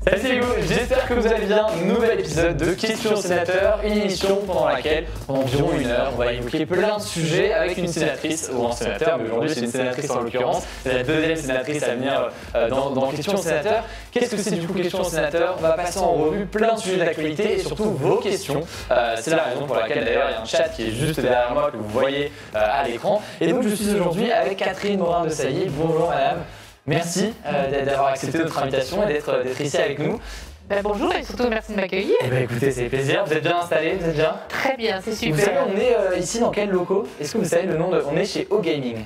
Salut c'est Hugo, j'espère que vous allez bien. Nouvel épisode de Questions au sénateur, une émission pendant laquelle, pendant environ une heure, on va évoquer plein de sujets avec une sénatrice ou un sénateur, mais aujourd'hui c'est une sénatrice en l'occurrence. C'est la deuxième sénatrice à venir dans Questions au sénateur. Qu'est-ce que c'est du coup Questions au sénateur? On va passer en revue plein de sujets d'actualité et surtout vos questions. C'est la raison pour laquelle d'ailleurs il y a un chat qui est juste derrière moi que vous voyez à l'écran. Et donc je suis aujourd'hui avec Catherine Morin-Desailly. Bonjour madame. Merci d'avoir accepté notre invitation et d'être ici avec nous. Bonjour et surtout merci de m'accueillir. Écoutez, c'est plaisir. Vous êtes bien installés? Vous êtes bien? Très bien, c'est super. Vous savez, on est ici dans quels locaux? Est-ce que vous savez le nom de... On est chez O-Gaming.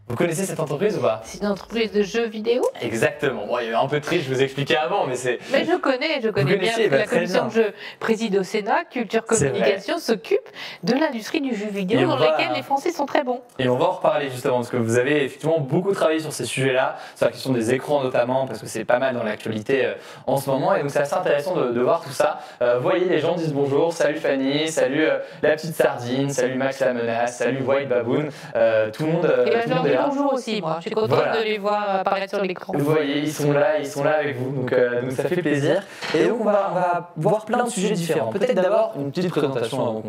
Vous connaissez cette entreprise ou pas? C'est une entreprise de jeux vidéo. Exactement. Bon, il y a un peu de triche, je vous expliquais avant, mais c'est... Mais je connais bien. La commission que je préside au Sénat, Culture Communication, s'occupe de l'industrie du jeu vidéo dans laquelle les Français sont très bons. Et on va en reparler justement, parce que vous avez effectivement beaucoup travaillé sur ces sujets-là, sur la question des écrans notamment, parce que c'est pas mal dans l'actualité en ce moment, et donc c'est assez intéressant de voir tout ça. Vous voyez, les gens disent bonjour, salut Fanny, salut la petite sardine, salut Max la menace, salut White Baboon, tout le monde est là. Bonjour aussi, moi. Je suis contente de les voir apparaître sur l'écran. Vous voyez, ils sont là avec vous, donc ça fait plaisir. Et donc on va voir plein de sujets différents. Peut-être d'abord une petite présentation avant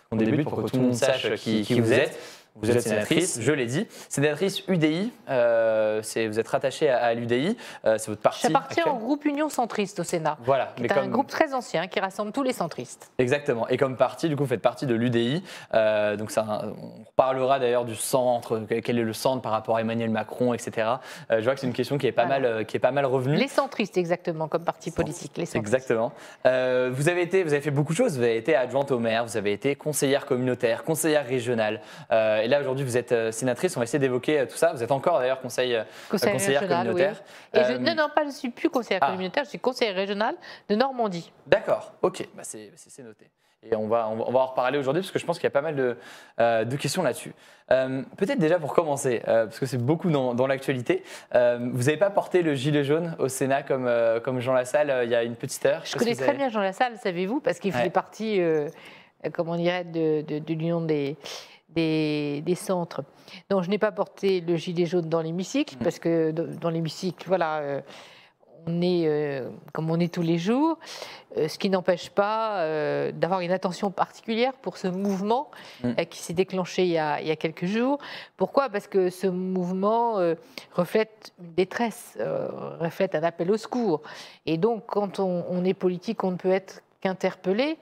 qu'on débute pour que tout le monde sache qui vous êtes. Vous êtes sénatrice, je l'ai dit, sénatrice UDI, vous êtes rattachée à l'UDI, c'est votre parti. J'appartiens au groupe Union Centriste au Sénat, voilà, qui est un groupe très ancien qui rassemble tous les centristes. Exactement, et comme parti, du coup, vous faites partie de l'UDI, donc on parlera d'ailleurs du centre, quel est le centre par rapport à Emmanuel Macron, etc. Je vois que c'est une question qui est pas mal revenue. Les centristes, exactement, comme parti politique, les centristes. Exactement. Vous avez fait beaucoup de choses, vous avez été adjointe au maire, vous avez été conseillère communautaire, conseillère régionale, et là, aujourd'hui, vous êtes sénatrice. On va essayer d'évoquer tout ça. Vous êtes encore, d'ailleurs, conseillère communautaire. Oui. Et je ne suis plus conseillère communautaire, je suis conseillère régionale de Normandie. D'accord, ok, c'est noté. Et on va en reparler aujourd'hui parce que je pense qu'il y a pas mal de questions là-dessus. Peut-être déjà pour commencer, parce que c'est beaucoup dans l'actualité, vous n'avez pas porté le gilet jaune au Sénat comme Jean Lassalle il y a une petite heure. Je connais très bien Jean Lassalle, savez-vous, parce qu'il faisait partie, comment on dirait, de l'Union des centres. Non, je n'ai pas porté le gilet jaune dans l'hémicycle, parce que dans l'hémicycle, voilà, on est comme on est tous les jours, ce qui n'empêche pas d'avoir une attention particulière pour ce mouvement qui s'est déclenché il y a quelques jours. Pourquoi? Parce que ce mouvement reflète une détresse, reflète un appel au secours. Et donc, quand on est politique, on ne peut être qu'interpellé.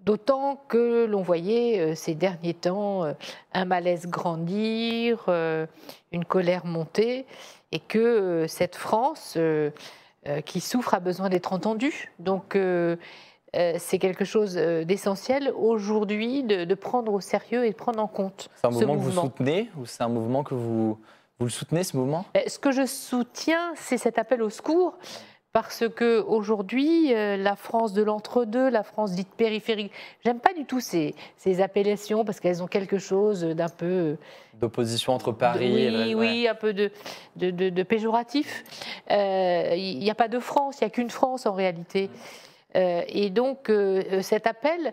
D'autant que l'on voyait ces derniers temps un malaise grandir, une colère monter, et que cette France qui souffre a besoin d'être entendue. Donc c'est quelque chose d'essentiel aujourd'hui de prendre au sérieux et de prendre en compte ce mouvement. C'est un mouvement que vous soutenez ou c'est un mouvement que vous le soutenez, ce mouvement? Ce que je soutiens, c'est cet appel au secours. Parce qu'aujourd'hui, la France de l'entre-deux, la France dite périphérique, j'aime pas du tout ces appellations parce qu'elles ont quelque chose d'un peu... D'opposition entre Paris Oui, un peu de péjoratif. Il n'y a pas de France, il n'y a qu'une France en réalité. Et donc, cet appel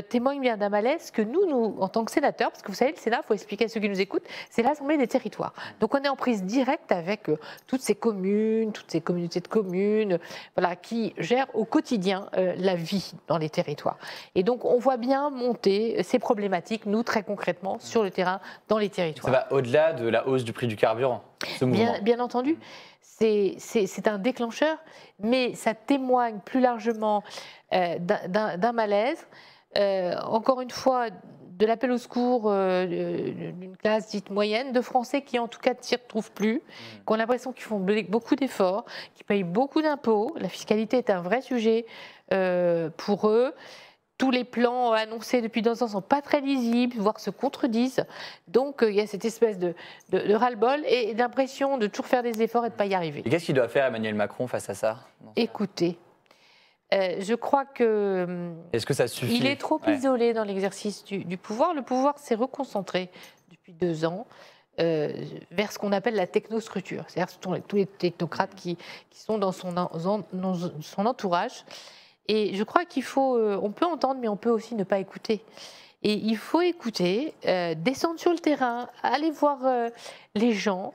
témoigne bien d'un malaise que nous, en tant que sénateurs, parce que vous savez, le Sénat, il faut expliquer à ceux qui nous écoutent, c'est l'Assemblée des territoires. Donc, on est en prise directe avec toutes ces communes, toutes ces communautés de communes, voilà, qui gèrent au quotidien la vie dans les territoires. Et donc, on voit bien monter ces problématiques, nous, très concrètement, sur le terrain, dans les territoires. Ça va au-delà de la hausse du prix du carburant, ce mouvement. Bien entendu. C'est un déclencheur, mais ça témoigne plus largement d'un malaise, encore une fois, de l'appel au secours d'une classe dite moyenne, de Français qui en tout cas ne s'y retrouvent plus, qui ont l'impression qu'ils font beaucoup d'efforts, qui payent beaucoup d'impôts. La fiscalité est un vrai sujet pour eux. Tous les plans annoncés depuis 2 ans ne sont pas très lisibles, voire se contredisent. Donc, il y a cette espèce de ras-le-bol et d'impression de toujours faire des efforts et de ne pas y arriver. Et qu'est-ce qu'il doit faire Emmanuel Macron face à ça? Écoutez, je crois que... Est-ce que ça suffit? Il est trop isolé dans l'exercice du pouvoir. Le pouvoir s'est reconcentré depuis 2 ans vers ce qu'on appelle la technostructure. C'est-à-dire tous les technocrates qui sont dans son entourage. Et je crois qu'il faut, on peut entendre, mais on peut aussi ne pas écouter. Et il faut écouter, descendre sur le terrain, aller voir les gens,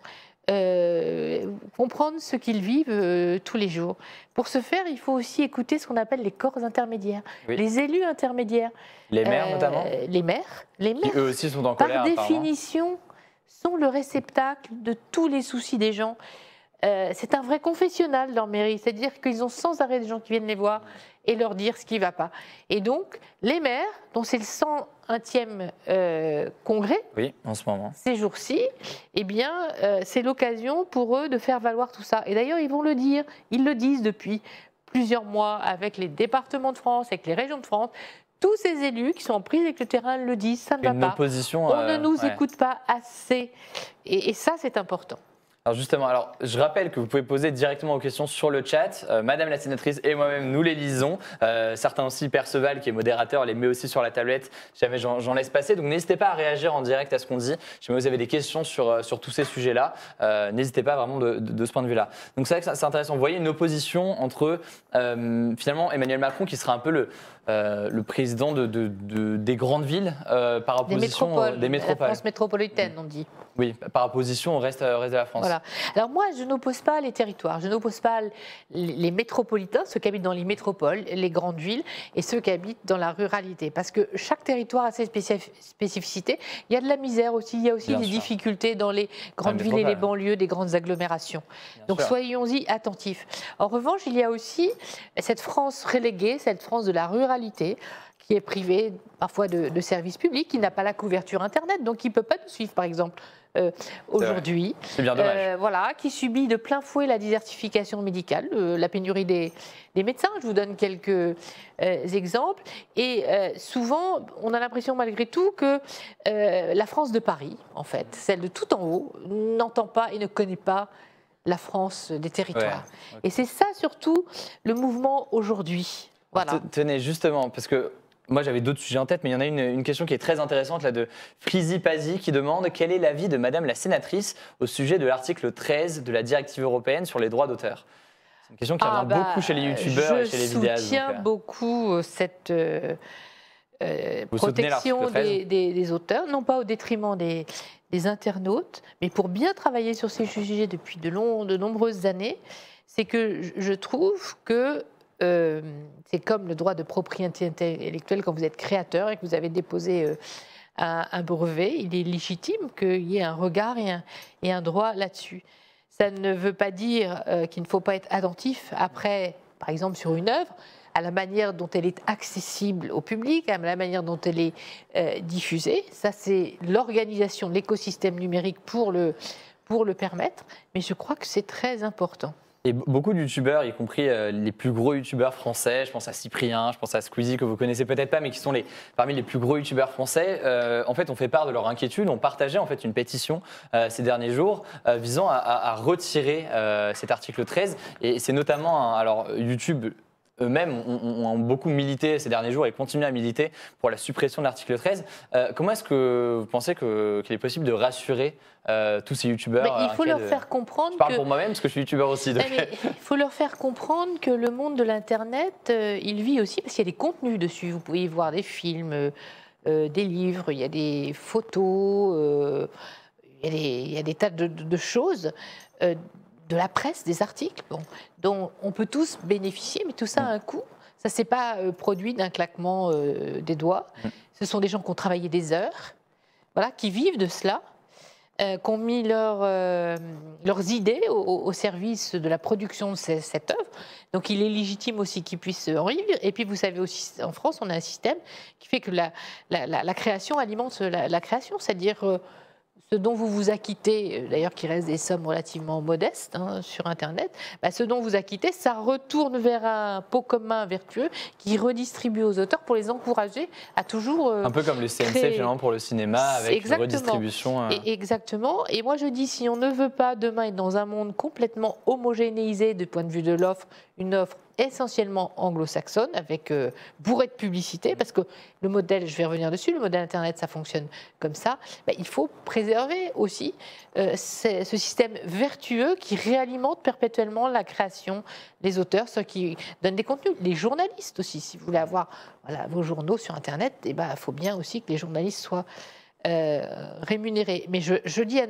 comprendre ce qu'ils vivent tous les jours. Pour ce faire, il faut aussi écouter ce qu'on appelle les corps intermédiaires, les élus intermédiaires. Les maires notamment. Les maires. Qui eux aussi sont en colère. Par définition, sont le réceptacle de tous les soucis des gens. C'est un vrai confessionnal leur mairie, c'est-à-dire qu'ils ont sans arrêt des gens qui viennent les voir et leur dire ce qui ne va pas. Et donc, les maires, dont c'est le 101e congrès, en ce moment, ces jours-ci, eh bien, c'est l'occasion pour eux de faire valoir tout ça. Et d'ailleurs, ils vont le dire, ils le disent depuis plusieurs mois avec les départements de France, avec les régions de France. Tous ces élus qui sont en prise avec le terrain le disent, ça ne va pas. On ne nous écoute pas assez. Et ça, c'est important. Alors justement, je rappelle que vous pouvez poser directement vos questions sur le chat. Madame la sénatrice et moi-même, nous les lisons. Certains aussi, Perceval, qui est modérateur, les met aussi sur la tablette. Jamais j'en laisse passer. Donc n'hésitez pas à réagir en direct à ce qu'on dit. Si jamais vous avez des questions sur tous ces sujets-là, n'hésitez pas vraiment de ce point de vue-là. Donc c'est vrai que c'est intéressant. Vous voyez une opposition entre finalement Emmanuel Macron, qui sera un peu le président des grandes villes par opposition des métropoles. La France métropolitaine, on dit. Oui, par opposition au reste de la France. Voilà. Alors moi, je n'oppose pas les territoires, je n'oppose pas les métropolitains, ceux qui habitent dans les métropoles, les grandes villes, et ceux qui habitent dans la ruralité. Parce que chaque territoire a ses spécificités. Il y a de la misère aussi, il y a aussi des difficultés dans les grandes villes et les banlieues des grandes agglomérations. Donc soyons-y attentifs. En revanche, il y a aussi cette France reléguée, cette France de la ruralité, qui est privée parfois de services publics, qui n'a pas la couverture Internet, donc qui ne peut pas nous suivre, par exemple, aujourd'hui. C'est bien dommage. Voilà, qui subit de plein fouet la désertification médicale, la pénurie des médecins. Je vous donne quelques exemples. Et souvent, on a l'impression malgré tout que la France de Paris, en fait, celle de tout en haut, n'entend pas et ne connaît pas la France des territoires. Ouais. Et c'est ça surtout le mouvement aujourd'hui. Voilà. Tenez, justement, parce que moi, j'avais d'autres sujets en tête, mais il y en a une question qui est très intéressante, là, de Frizy Pazi, qui demande quel est l'avis de Madame la sénatrice au sujet de l'article 13 de la directive européenne sur les droits d'auteur. C'est une question qui revient beaucoup chez les youtubeurs et chez les vidéastes. Je soutiens beaucoup cette protection des auteurs, non pas au détriment des internautes, mais pour bien travailler sur ces sujets depuis de nombreuses années, c'est que je trouve que c'est comme le droit de propriété intellectuelle quand vous êtes créateur et que vous avez déposé un brevet, il est légitime qu'il y ait un regard et un droit là-dessus. Ça ne veut pas dire qu'il ne faut pas être attentif après, par exemple sur une œuvre, à la manière dont elle est accessible au public, à la manière dont elle est diffusée. Ça, c'est l'organisation de l'écosystème numérique pour le permettre, mais je crois que c'est très important. Et beaucoup de youtubeurs, y compris les plus gros youtubeurs français, je pense à Cyprien, je pense à Squeezie, que vous connaissez peut-être pas, mais qui sont parmi les plus gros youtubeurs français, en fait, ont fait part de leur inquiétude, ont partagé en fait une pétition ces derniers jours visant à retirer cet article 13. Et c'est notamment, alors YouTube eux-mêmes ont beaucoup milité ces derniers jours et continuent à militer pour la suppression de l'article 13. Comment est-ce que vous pensez qu'il est possible de rassurer tous ces youtubeurs? Il faut leur faire comprendre. Je parle pour moi-même parce que je suis youtubeur aussi. Donc... il faut leur faire comprendre que le monde de l'Internet, il vit aussi parce qu'il y a des contenus dessus. Vous pouvez y voir des films, des livres, il y a des photos, il y a des tas de choses. De la presse, des articles dont on peut tous bénéficier, mais tout ça a un coût. Ça ne s'est pas produit d'un claquement des doigts. Ce sont des gens qui ont travaillé des heures, voilà, qui vivent de cela, qui ont mis leurs idées au service de la production de cette œuvre. Donc il est légitime aussi qu'ils puissent en vivre. Et puis vous savez aussi, en France, on a un système qui fait que la création alimente la création, c'est-à-dire... ce dont vous vous acquittez, d'ailleurs qui reste des sommes relativement modestes sur Internet, ce dont vous acquittez, ça retourne vers un pot commun vertueux qui redistribue aux auteurs pour les encourager à toujours un peu comme le CNC finalement pour le cinéma avec une redistribution. Exactement. Et moi je dis, si on ne veut pas demain être dans un monde complètement homogénéisé du point de vue de l'offre, une offre essentiellement anglo-saxonne, avec bourrée de publicité, parce que le modèle, je vais revenir dessus, le modèle Internet, ça fonctionne comme ça, il faut préserver aussi ce système vertueux qui réalimente perpétuellement la création des auteurs, ceux qui donnent des contenus, les journalistes aussi. Si vous voulez avoir vos journaux sur Internet, il faut bien aussi que les journalistes soient rémunérés. Mais je dis à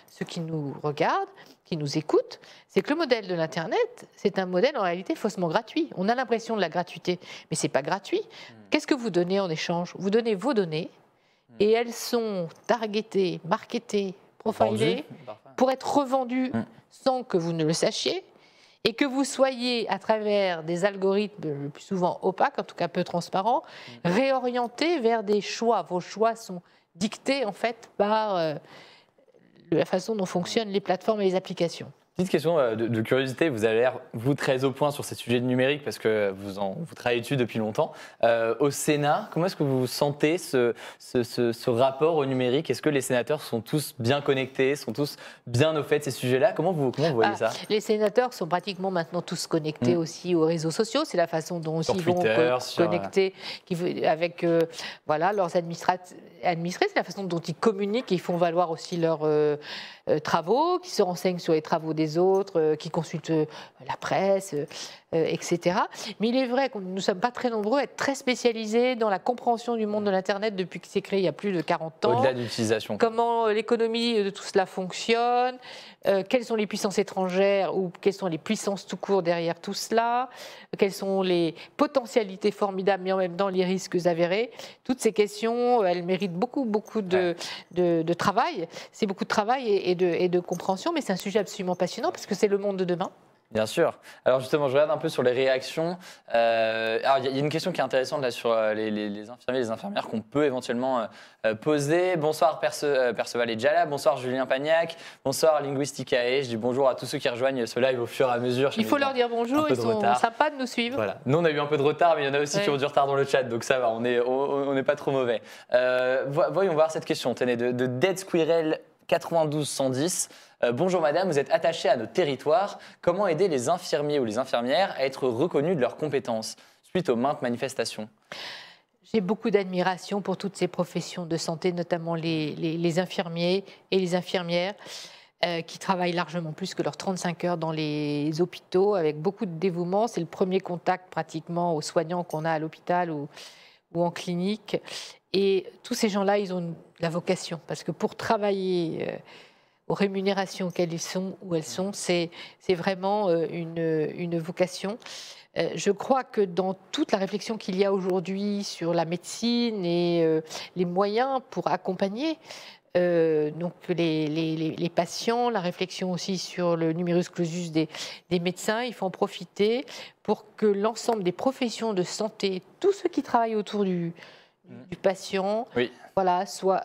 ceux qui nous regardent, qui nous écoutent, c'est que le modèle de l'Internet, c'est un modèle en réalité faussement gratuit. On a l'impression de la gratuité, mais ce n'est pas gratuit. Qu'est-ce que vous donnez en échange? Vous donnez vos données et elles sont targetées, marketées, profilées pour être revendues sans que vous ne le sachiez et que vous soyez, à travers des algorithmes le plus souvent opaques, en tout cas peu transparents, réorientés vers des choix. Vos choix sont dictés en fait par la façon dont fonctionnent les plateformes et les applications. Petite question de curiosité, vous avez l'air, vous, très au point sur ces sujets de numérique parce que vous travaillez dessus depuis longtemps. Au Sénat, comment est-ce que vous sentez ce rapport au numérique? Est-ce que les sénateurs sont tous bien connectés, sont tous bien au fait de ces sujets-là? Comment vous voyez ça? Les sénateurs sont pratiquement maintenant tous connectés aussi aux réseaux sociaux. C'est la façon dont ils vont connecter avec voilà, leurs administrés. C'est la façon dont ils communiquent et ils font valoir aussi leurs travaux, qui se renseignent sur les travaux des autres, qui consultent la presse, etc. Mais il est vrai que nous ne sommes pas très nombreux à être très spécialisés dans la compréhension du monde de l'Internet depuis qu'il s'est créé il y a plus de 40 ans. Au-delà de l'utilisation. Comment l'économie de tout cela fonctionne, quelles sont les puissances étrangères ou quelles sont les puissances tout court derrière tout cela, quelles sont les potentialités formidables mais en même temps les risques avérés. Toutes ces questions, elles méritent beaucoup de travail. C'est beaucoup de travail et de compréhension, mais c'est un sujet absolument passionnant parce que c'est le monde de demain. Bien sûr. Alors justement, je regarde un peu sur les réactions. Alors il y a une question qui est intéressante là sur les infirmiers et les infirmières qu'on peut éventuellement poser. Bonsoir Perceval et Djala, bonsoir Julien Pagnac, bonsoir Linguisticae. Je dis bonjour à tous ceux qui rejoignent ce live au fur et à mesure. Il faut leur dire bonjour, ils sont sympas de nous suivre. Voilà. Nous on a eu un peu de retard, mais il y en a aussi qui ont du retard dans le chat, donc ça va, on n'est pas trop mauvais. Voyons voir cette question, tenez, de Dead Squirrel 92-110. Bonjour madame, vous êtes attachée à notre territoire. Comment aider les infirmiers ou les infirmières à être reconnus de leurs compétences suite aux maintes manifestations? J'ai beaucoup d'admiration pour toutes ces professions de santé, notamment les infirmiers et les infirmières qui travaillent largement plus que leurs 35 heures dans les hôpitaux avec beaucoup de dévouement. C'est le premier contact pratiquement aux soignants qu'on a à l'hôpital ou en clinique. Et tous ces gens-là, ils ont la vocation parce que pour travailler aux rémunérations qu'elles sont ou elles sont, c'est vraiment une vocation. Je crois que dans toute la réflexion qu'il y a aujourd'hui sur la médecine et les moyens pour accompagner donc les patients, la réflexion aussi sur le numerus clausus des médecins, il faut en profiter pour que l'ensemble des professions de santé, tous ceux qui travaillent autour du patient, voilà, soient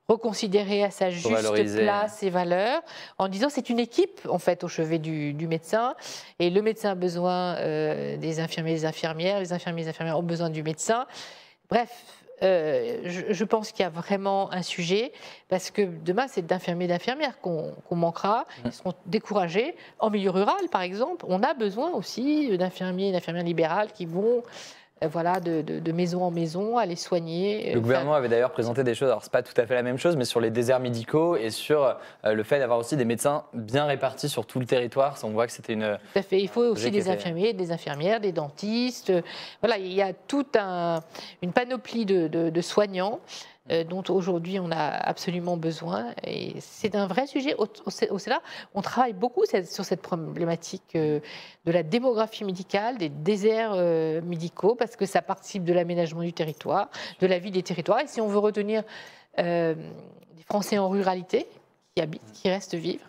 reconsidérés à sa juste place et valeur, en disant c'est une équipe en fait au chevet du médecin, et le médecin a besoin des infirmiers et des infirmières, les infirmiers et les infirmières ont besoin du médecin. Bref, je pense qu'il y a vraiment un sujet, parce que demain, c'est d'infirmiers et d'infirmières qu'on manquera. Ils seront découragés. En milieu rural, par exemple, on a besoin aussi d'infirmiers et d'infirmières libérales qui vont voilà, de maison en maison, aller soigner. Le gouvernement avait d'ailleurs présenté des choses, alors c'est pas tout à fait la même chose, mais sur les déserts médicaux et sur le fait d'avoir aussi des médecins bien répartis sur tout le territoire. On voit que c'était une... Tout à fait. Il faut aussi des infirmiers, des infirmières, des dentistes. Voilà, il y a toute une panoplie de soignants dont aujourd'hui on a absolument besoin. Et c'est un vrai sujet. Au Sénat, on travaille beaucoup sur cette problématique de la démographie médicale, des déserts médicaux, parce que ça participe de l'aménagement du territoire, de la vie des territoires. Et si on veut retenir des Français en ruralité, qui habitent, qui restent vivre,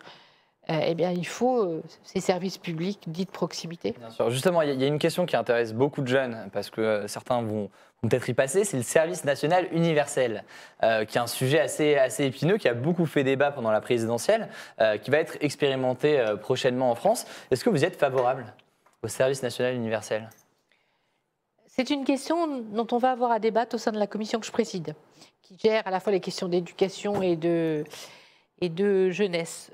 eh bien, il faut ces services publics dits de proximité. Bien sûr. Justement, il y a une question qui intéresse beaucoup de jeunes, parce que certains vont peut-être y passer, c'est le service national universel, qui est un sujet assez épineux, qui a beaucoup fait débat pendant la présidentielle, qui va être expérimenté prochainement en France. Est-ce que vous êtes favorable au service national universel? C'est une question dont on va avoir à débattre au sein de la commission que je préside, qui gère à la fois les questions d'éducation et de jeunesse.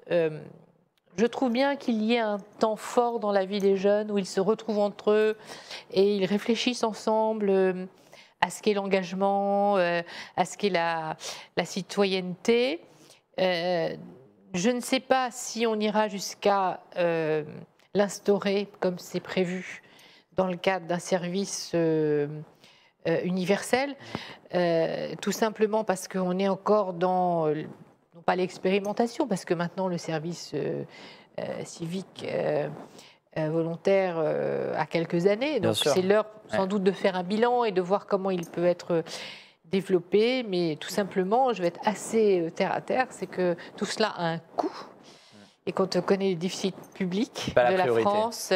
Je trouve bien qu'il y ait un temps fort dans la vie des jeunes où ils se retrouvent entre eux et ils réfléchissent ensemble à ce qu'est l'engagement, à ce qu'est la citoyenneté. Je ne sais pas si on ira jusqu'à l'instaurer comme c'est prévu dans le cadre d'un service universelle, tout simplement parce qu'on est encore dans, non pas l'expérimentation, parce que maintenant le service civique volontaire a quelques années, donc c'est l'heure sans doute de faire un bilan et de voir comment il peut être développé, mais tout simplement, je vais être assez terre à terre, c'est que tout cela a un coût, et quand on connaît le déficit public de la France...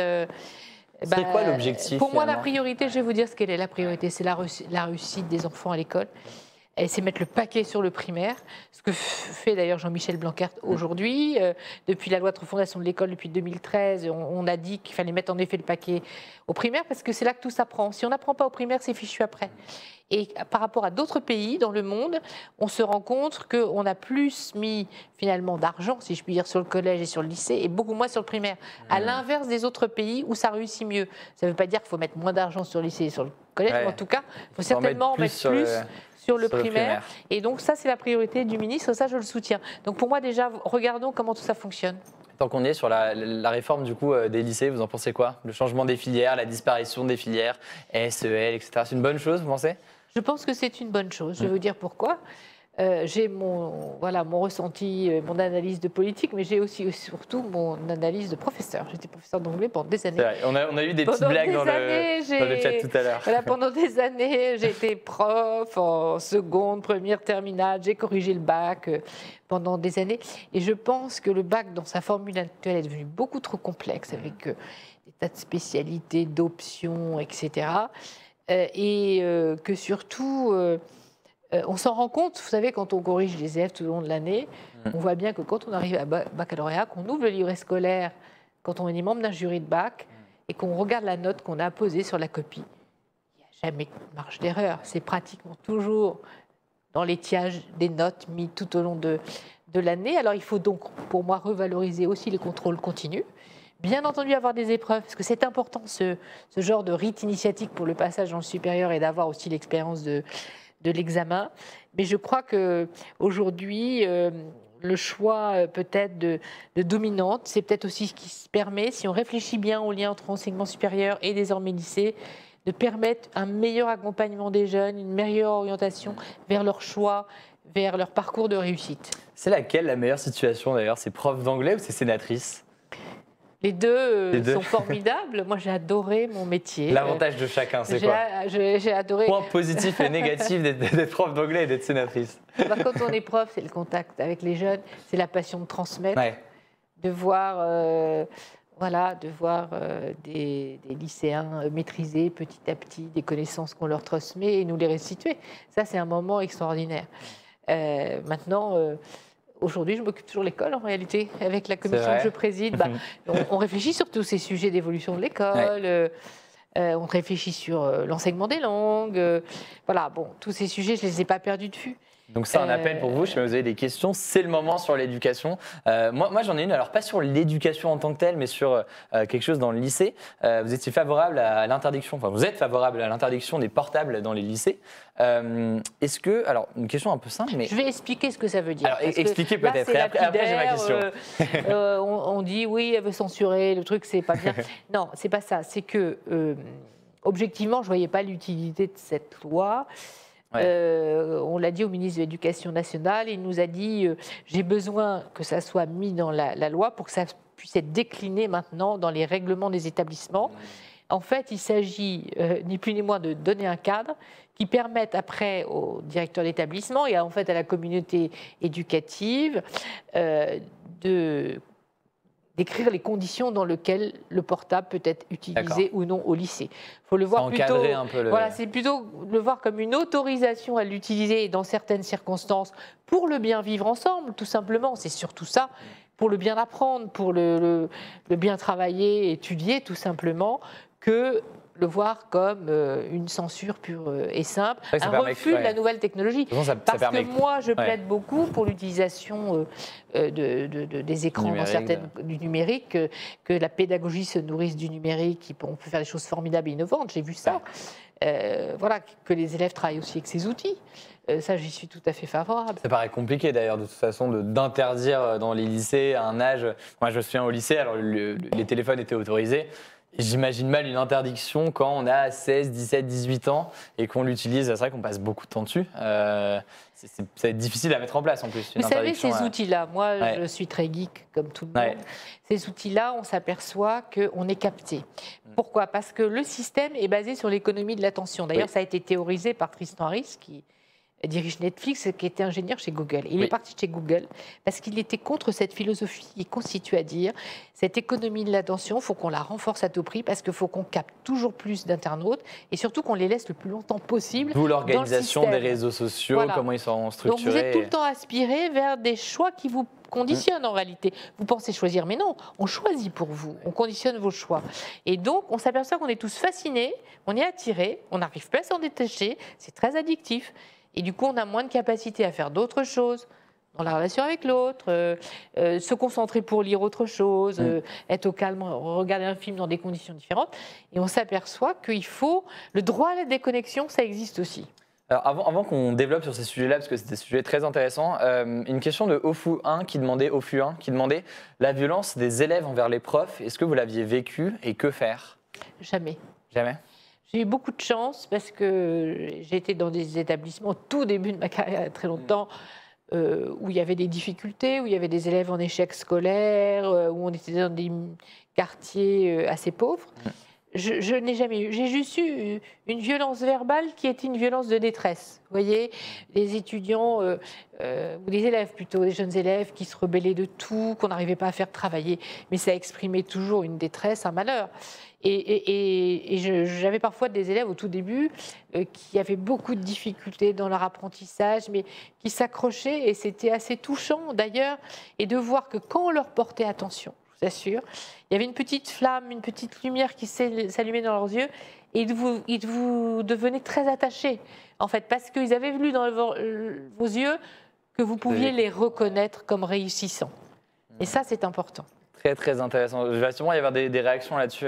c'est quoi l'objectif? Pour moi, la priorité, je vais vous dire ce qu'elle est. La priorité, c'est la réussite des enfants à l'école. Et c'est mettre le paquet sur le primaire, ce que fait d'ailleurs Jean-Michel Blanquer aujourd'hui. Depuis la loi de refondation de l'école, depuis 2013, on a dit qu'il fallait mettre en effet le paquet au primaire parce que c'est là que tout s'apprend. Si on n'apprend pas au primaire, c'est fichu après. Et par rapport à d'autres pays dans le monde, on se rend compte qu'on a plus mis finalement d'argent, si je puis dire, sur le collège et sur le lycée et beaucoup moins sur le primaire. À l'inverse des autres pays où ça réussit mieux. Ça ne veut pas dire qu'il faut mettre moins d'argent sur le lycée et sur le collège, mais en tout cas, il faut certainement en mettre plus sur le primaire. Et donc ça, c'est la priorité du ministre, ça, je le soutiens. Donc pour moi, déjà, regardons comment tout ça fonctionne. Tant qu'on est sur la réforme du coup, des lycées, vous en pensez quoi? Le changement des filières, la disparition des filières, SEL, etc. C'est une bonne chose, vous pensez? Je pense que c'est une bonne chose. Je vais vous dire pourquoi. J'ai mon ressenti, mon analyse de politique, mais j'ai aussi surtout mon analyse de professeur. J'étais professeur d'anglais pendant des années. On a eu des petites blagues dans le chat tout à l'heure. Voilà, pendant des années, j'ai été prof en seconde, première, terminale. J'ai corrigé le bac pendant des années. Et je pense que le bac, dans sa formule actuelle, est devenu beaucoup trop complexe avec des tas de spécialités, d'options, etc. Et que surtout... on s'en rend compte, vous savez, quand on corrige les élèves tout au long de l'année, on voit bien que quand on arrive à baccalauréat, qu'on ouvre le livret scolaire, quand on est membre d'un jury de bac, et qu'on regarde la note qu'on a posée sur la copie, il n'y a jamais de marge d'erreur. C'est pratiquement toujours dans l'étiage des notes mises tout au long de l'année. Alors il faut donc, pour moi, revaloriser aussi les contrôles continus. Bien entendu, avoir des épreuves, parce que c'est important, ce genre de rite initiatique pour le passage dans le supérieur et d'avoir aussi l'expérience de l'examen. Mais je crois qu'aujourd'hui, le choix peut-être de dominante, c'est peut-être aussi ce qui se permet, si on réfléchit bien au lien entre enseignement supérieur et désormais lycée, de permettre un meilleur accompagnement des jeunes, une meilleure orientation vers leur choix, vers leur parcours de réussite. C'est laquelle la meilleure situation d'ailleurs? C'est prof d'anglais ou c'est sénatrice? Les deux sont formidables. Moi, j'ai adoré mon métier. L'avantage de chacun, c'est quoi? J'ai adoré. Point positif et négatif d'être prof d'anglais et d'être sénatrice. Quand on est prof, c'est le contact avec les jeunes, c'est la passion de transmettre, de voir, des lycéens maîtriser petit à petit des connaissances qu'on leur transmet et nous les restituer. Ça, c'est un moment extraordinaire. Maintenant... Aujourd'hui, je m'occupe toujours de l'école, en réalité, avec la commission que je préside. On réfléchit sur tous ces sujets d'évolution de l'école, on réfléchit sur l'enseignement des langues. Voilà, bon, tous ces sujets, je ne les ai pas perdus de vue. Donc c'est un appel pour vous, je sais pas si vous avez des questions, c'est le moment sur l'éducation. Moi j'en ai une, alors pas sur l'éducation en tant que telle, mais sur quelque chose dans le lycée. Vous étiez favorable à l'interdiction, enfin vous êtes favorable à l'interdiction des portables dans les lycées. Est-ce que, alors une question un peu simple, mais... Je vais expliquer ce que ça veut dire. Alors expliquez peut-être, et après j'ai ma question. On dit oui, elle veut censurer, le truc c'est pas bien. Non, c'est pas ça, c'est que objectivement je voyais pas l'utilité de cette loi. On l'a dit au ministre de l'Éducation nationale, il nous a dit j'ai besoin que ça soit mis dans la loi pour que ça puisse être décliné maintenant dans les règlements des établissements. En fait, il s'agit ni plus ni moins de donner un cadre qui permette après au directeur d'établissement et en fait à la communauté éducative d'écrire les conditions dans lesquelles le portable peut être utilisé ou non au lycée. Il faut le voir plutôt, un peu voilà, c'est plutôt le voir comme une autorisation à l'utiliser dans certaines circonstances pour le bien vivre ensemble, tout simplement. C'est surtout ça, pour le bien apprendre, pour le bien travailler, étudier, tout simplement, que le voir comme une censure pure et simple, un refus de la nouvelle technologie. Parce que moi, je plaide beaucoup pour l'utilisation des écrans du numérique, que la pédagogie se nourrisse du numérique, on peut faire des choses formidables et innovantes, j'ai vu ça. Voilà, que les élèves travaillent aussi avec ces outils. Ça, j'y suis tout à fait favorable. Ça paraît compliqué d'ailleurs, de toute façon, d'interdire dans les lycées à un âge... Moi, je me souviens au lycée, alors les téléphones étaient autorisés. J'imagine mal une interdiction quand on a 16, 17, 18 ans et qu'on l'utilise. C'est vrai qu'on passe beaucoup de temps dessus. Ça va être difficile à mettre en place en plus. Vous savez, ces outils-là, moi Ouais. je suis très geek comme tout le Ouais. monde, ces outils-là, on s'aperçoit qu'on est capté. Pourquoi? Parce que le système est basé sur l'économie de l'attention. D'ailleurs, Oui. ça a été théorisé par Tristan Harris, qui dirige Netflix, qui était ingénieur chez Google. Il est parti chez Google parce qu'il était contre cette philosophie qui constitue à dire cette économie de l'attention, il faut qu'on la renforce à tout prix parce qu'il faut qu'on capte toujours plus d'internautes et surtout qu'on les laisse le plus longtemps possible. D'où l'organisation dans le des système. réseaux sociaux, Voilà. comment ils sont structurés. Donc vous êtes tout le temps aspiré vers des choix qui vous conditionnent en réalité. Vous pensez choisir, mais non, on choisit pour vous, on conditionne vos choix. Et donc on s'aperçoit qu'on est tous fascinés, on est attirés, on n'arrive pas à s'en détacher, c'est très addictif. Et du coup, on a moins de capacité à faire d'autres choses dans la relation avec l'autre, se concentrer pour lire autre chose, être au calme, regarder un film dans des conditions différentes. Et on s'aperçoit qu'il faut... Le droit à la déconnexion, ça existe aussi. Alors avant qu'on développe sur ces sujets-là, parce que c'est des sujets très intéressants, une question de Ofu1 qui demandait la violence des élèves envers les profs. Est-ce que vous l'aviez vécu et que faire? Jamais. Jamais. J'ai eu beaucoup de chance parce que j'ai été dans des établissements au tout début de ma carrière, il y a très longtemps, où il y avait des difficultés, où il y avait des élèves en échec scolaire, où on était dans des quartiers assez pauvres. Je n'ai jamais eu. J'ai juste eu une violence verbale qui était une violence de détresse. Vous voyez, les étudiants, ou des élèves plutôt, des jeunes élèves qui se rebellaient de tout, qu'on n'arrivait pas à faire travailler. Mais ça exprimait toujours une détresse, un malheur. Et j'avais parfois des élèves au tout début qui avaient beaucoup de difficultés dans leur apprentissage, mais qui s'accrochaient, et c'était assez touchant d'ailleurs, et de voir que quand on leur portait attention, je vous assure, il y avait une petite flamme, une petite lumière qui s'allumait dans leurs yeux, et ils vous devenaient très attachés, en fait, parce qu'ils avaient vu dans vos yeux que vous pouviez les reconnaître comme réussissants. Et ça, c'est important. Très, très intéressant. Il va sûrement y avoir des réactions là-dessus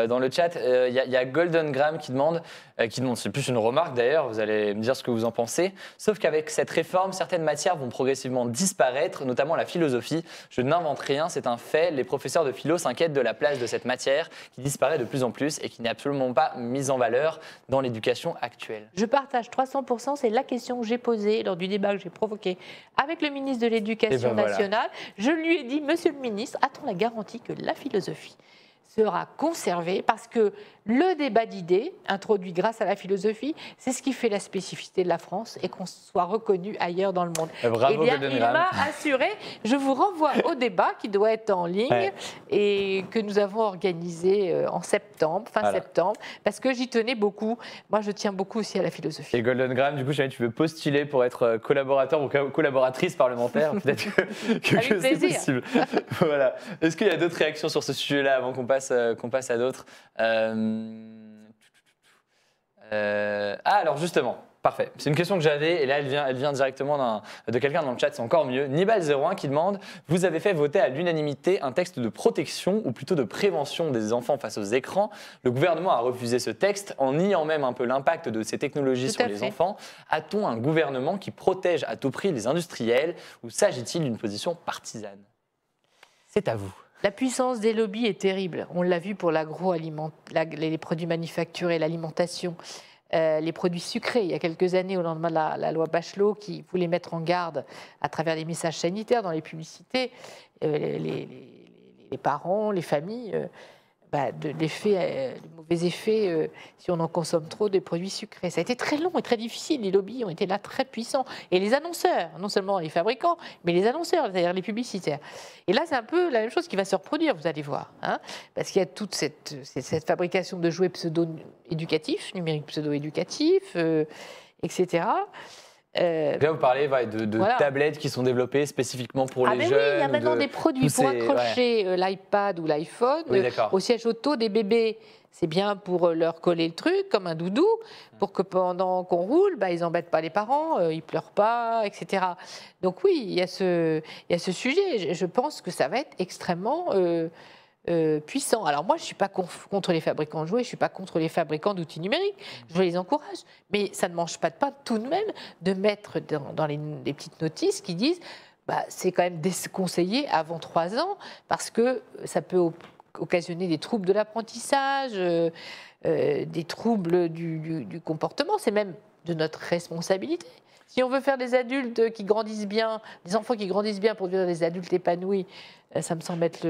dans le chat. Il y a Golden Gram qui demande, c'est plus une remarque d'ailleurs, vous allez me dire ce que vous en pensez. Sauf qu'avec cette réforme, certaines matières vont progressivement disparaître, notamment la philosophie. Je n'invente rien, c'est un fait. Les professeurs de philo s'inquiètent de la place de cette matière qui disparaît de plus en plus et qui n'est absolument pas mise en valeur dans l'éducation actuelle. Je partage 300%, c'est la question que j'ai posée lors du débat que j'ai provoqué avec le ministre de l'Éducation nationale. Je lui ai dit, monsieur le ministre, a-t-on la garantie que la philosophie sera conservée, parce que le débat d'idées introduit grâce à la philosophie, c'est ce qui fait la spécificité de la France et qu'on soit reconnu ailleurs dans le monde. Bravo, il m'a assuré, je vous renvoie au débat qui doit être en ligne et que nous avons organisé en septembre, fin septembre, parce que j'y tenais beaucoup. Moi, je tiens beaucoup aussi à la philosophie. Et Golden Gram, du coup, tu veux postuler pour être collaborateur ou collaboratrice parlementaire, peut-être que c'est possible. Voilà. Est-ce qu'il y a d'autres réactions sur ce sujet-là avant qu'on passe à d'autres? Alors justement, parfait. C'est une question que j'avais et là elle vient directement de quelqu'un dans le chat, c'est encore mieux. Nibal01 qui demande: vous avez fait voter à l'unanimité un texte de protection ou plutôt de prévention des enfants face aux écrans. Le gouvernement a refusé ce texte en niant même un peu l'impact de ces technologies sur les enfants. A-t-on un gouvernement qui protège à tout prix les industriels ou s'agit-il d'une position partisane? C'est à vous. La puissance des lobbies est terrible. On l'a vu pour les produits manufacturés, l'alimentation, les produits sucrés. Il y a quelques années, au lendemain de la loi Bachelot, qui voulait mettre en garde à travers des messages sanitaires dans les publicités, les parents, les familles, de mauvais effets si on en consomme trop des produits sucrés. Ça a été très long et très difficile. Les lobbies ont été là très puissants. Et les annonceurs, non seulement les fabricants, mais les annonceurs, c'est-à-dire les publicitaires. Et là, c'est un peu la même chose qui va se reproduire, vous allez voir. Parce qu'il y a toute cette fabrication de jouets pseudo-éducatifs, numériques pseudo-éducatifs, etc. Là, vous parlez de tablettes qui sont développées spécifiquement pour les jeunes. Oui, il y a maintenant des produits pour accrocher l'iPad ou l'iPhone au siège auto des bébés. C'est bien pour leur coller le truc comme un doudou, pour que pendant qu'on roule, ils n'embêtent pas les parents, ils ne pleurent pas, etc. Donc oui, il y a ce sujet. Je pense que ça va être extrêmement puissant. Alors moi, je ne suis pas contre les fabricants de jouets, je ne suis pas contre les fabricants d'outils numériques, je les encourage, mais ça ne mange pas de pain tout de même de mettre dans les petites notices qui disent c'est quand même déconseillé avant 3 ans, parce que ça peut occasionner des troubles de l'apprentissage, des troubles du comportement. C'est même de notre responsabilité. Si on veut faire des adultes qui grandissent bien, des enfants qui grandissent bien pour devenir des adultes épanouis, ça me semble être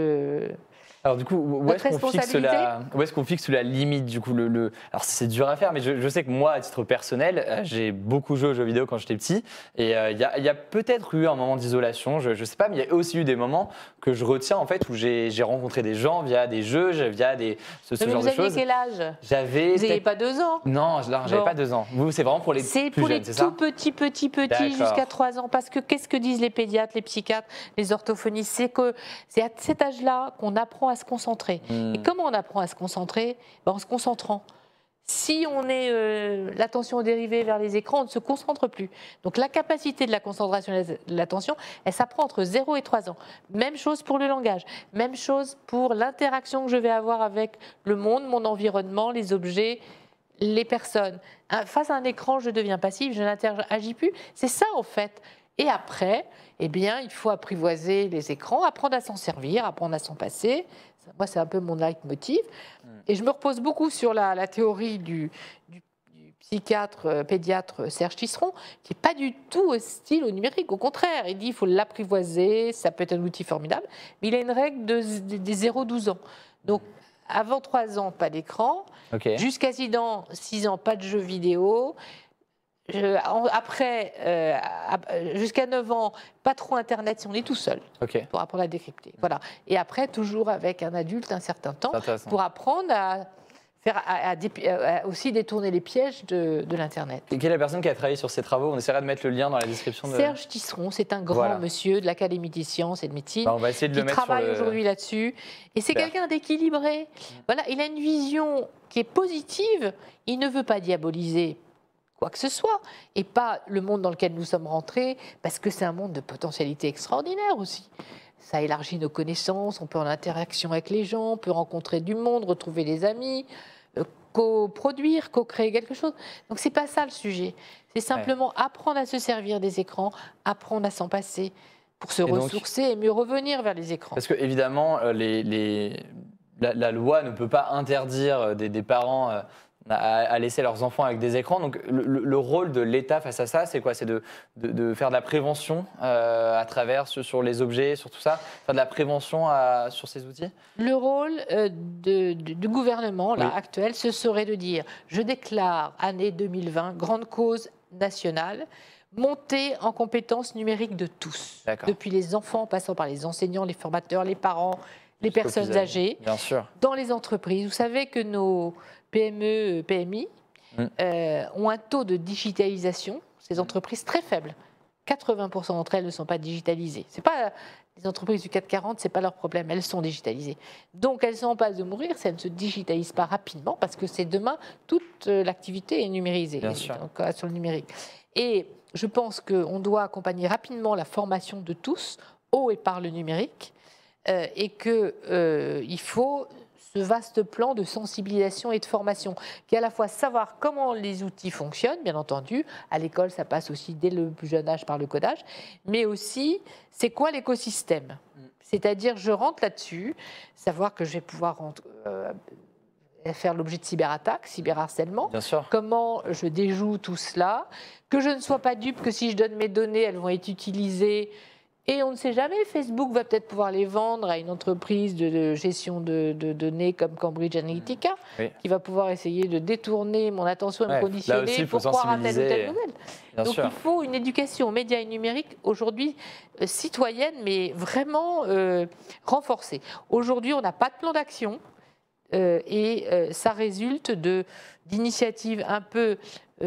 Alors du coup, où est-ce qu'on fixe la limite du coup Alors c'est dur à faire, mais je sais que moi, à titre personnel, j'ai beaucoup joué aux jeux vidéo quand j'étais petit, et il y a peut-être eu un moment d'isolation, je sais pas, mais il y a aussi eu des moments que je retiens en fait où j'ai rencontré des gens via des jeux, via ce genre de choses. Vous aviez quel âge? J'avais. Vous n'avez pas 2 ans? Non, j'avais pas 2 ans. Vous, c'est vraiment pour les plus jeunes, c'est ça? C'est pour les tout petits jusqu'à 3 ans. Parce que qu'est-ce que disent les pédiatres, les psychiatres, les orthophonistes? C'est que c'est à cet âge-là qu'on apprend à se concentrer. Et comment on apprend à se concentrer? En se concentrant. Si on est l'attention dérivée vers les écrans, on ne se concentre plus. Donc la capacité de la concentration et de l'attention, elle s'apprend entre 0 et 3 ans. Même chose pour le langage, même chose pour l'interaction que je vais avoir avec le monde, mon environnement, les objets, les personnes. Face à un écran, je deviens passif, je n'interagis plus. C'est ça en fait. Et après, eh bien, il faut apprivoiser les écrans, apprendre à s'en servir, apprendre à s'en passer. Moi, c'est un peu mon leitmotiv. Et je me repose beaucoup sur la théorie du psychiatre, pédiatre Serge Tisseron, qui n'est pas du tout hostile au numérique. Au contraire, il dit qu'il faut l'apprivoiser, ça peut être un outil formidable, mais il a une règle des 0-12 ans. Donc, avant 3 ans, pas d'écran. Okay. Jusqu'à 6 ans, pas de jeux vidéo. Après, jusqu'à 9 ans, pas trop Internet si on est tout seul, pour apprendre à décrypter. Voilà. Et après, toujours avec un adulte un certain temps, pour apprendre à aussi détourner les pièges de l'Internet. Et quelle est la personne qui a travaillé sur ces travaux? On essaiera de mettre le lien dans la description. Serge Tisseron, c'est un grand monsieur de l'Académie des sciences et de médecine, on va essayer de le mettre travaille aujourd'hui là-dessus. Et c'est quelqu'un d'équilibré. Voilà, il a une vision qui est positive. Il ne veut pas diaboliser quoi que ce soit, et pas le monde dans lequel nous sommes rentrés, parce que c'est un monde de potentialité extraordinaire aussi. Ça élargit nos connaissances, on peut en interaction avec les gens, on peut rencontrer du monde, retrouver des amis, co-produire, co-créer quelque chose. Donc c'est pas ça le sujet. C'est simplement apprendre à se servir des écrans, apprendre à s'en passer pour se ressourcer et mieux revenir vers les écrans. Parce que évidemment, la loi ne peut pas interdire des parents à laisser leurs enfants avec des écrans. Donc le rôle de l'État face à ça, c'est quoi? C'est de faire de la prévention à travers sur les objets, sur tout ça, faire de la prévention sur ces outils? Le rôle du gouvernement actuel, ce serait de dire: je déclare année 2020 grande cause nationale, montée en compétences numériques de tous, depuis les enfants, passant par les enseignants, les formateurs, les parents, les personnes âgées, bien sûr, dans les entreprises. Vous savez que nos PME, PMI ont un taux de digitalisation, ces entreprises, très faible. 80% d'entre elles ne sont pas digitalisées. C'est pas les entreprises du CAC 40, ce n'est pas leur problème, elles sont digitalisées. Donc elles sont en passe de mourir si elles ne se digitalisent pas rapidement, parce que c'est demain, toute l'activité est numérisée, donc, sur le numérique. Et je pense qu'on doit accompagner rapidement la formation de tous, au et par le numérique, et qu'il faut ce vaste plan de sensibilisation et de formation, qui est à la fois savoir comment les outils fonctionnent, bien entendu, à l'école ça passe aussi dès le plus jeune âge par le codage, mais aussi c'est quoi l'écosystème, c'est-à-dire je rentre là-dessus, savoir que je vais pouvoir faire l'objet de cyberattaques, cyberharcèlement, comment je déjoue tout cela, que je ne sois pas dupe que si je donne mes données, elles vont être utilisées. Et on ne sait jamais, Facebook va peut-être pouvoir les vendre à une entreprise de gestion de données comme Cambridge Analytica, qui va pouvoir essayer de détourner mon attention et me conditionner pour croire à telle ou telle nouvelle. Donc il faut une éducation aux médias et numériques aujourd'hui citoyenne, mais vraiment renforcée. Aujourd'hui, on n'a pas de plan d'action et ça résulte d'initiatives un peu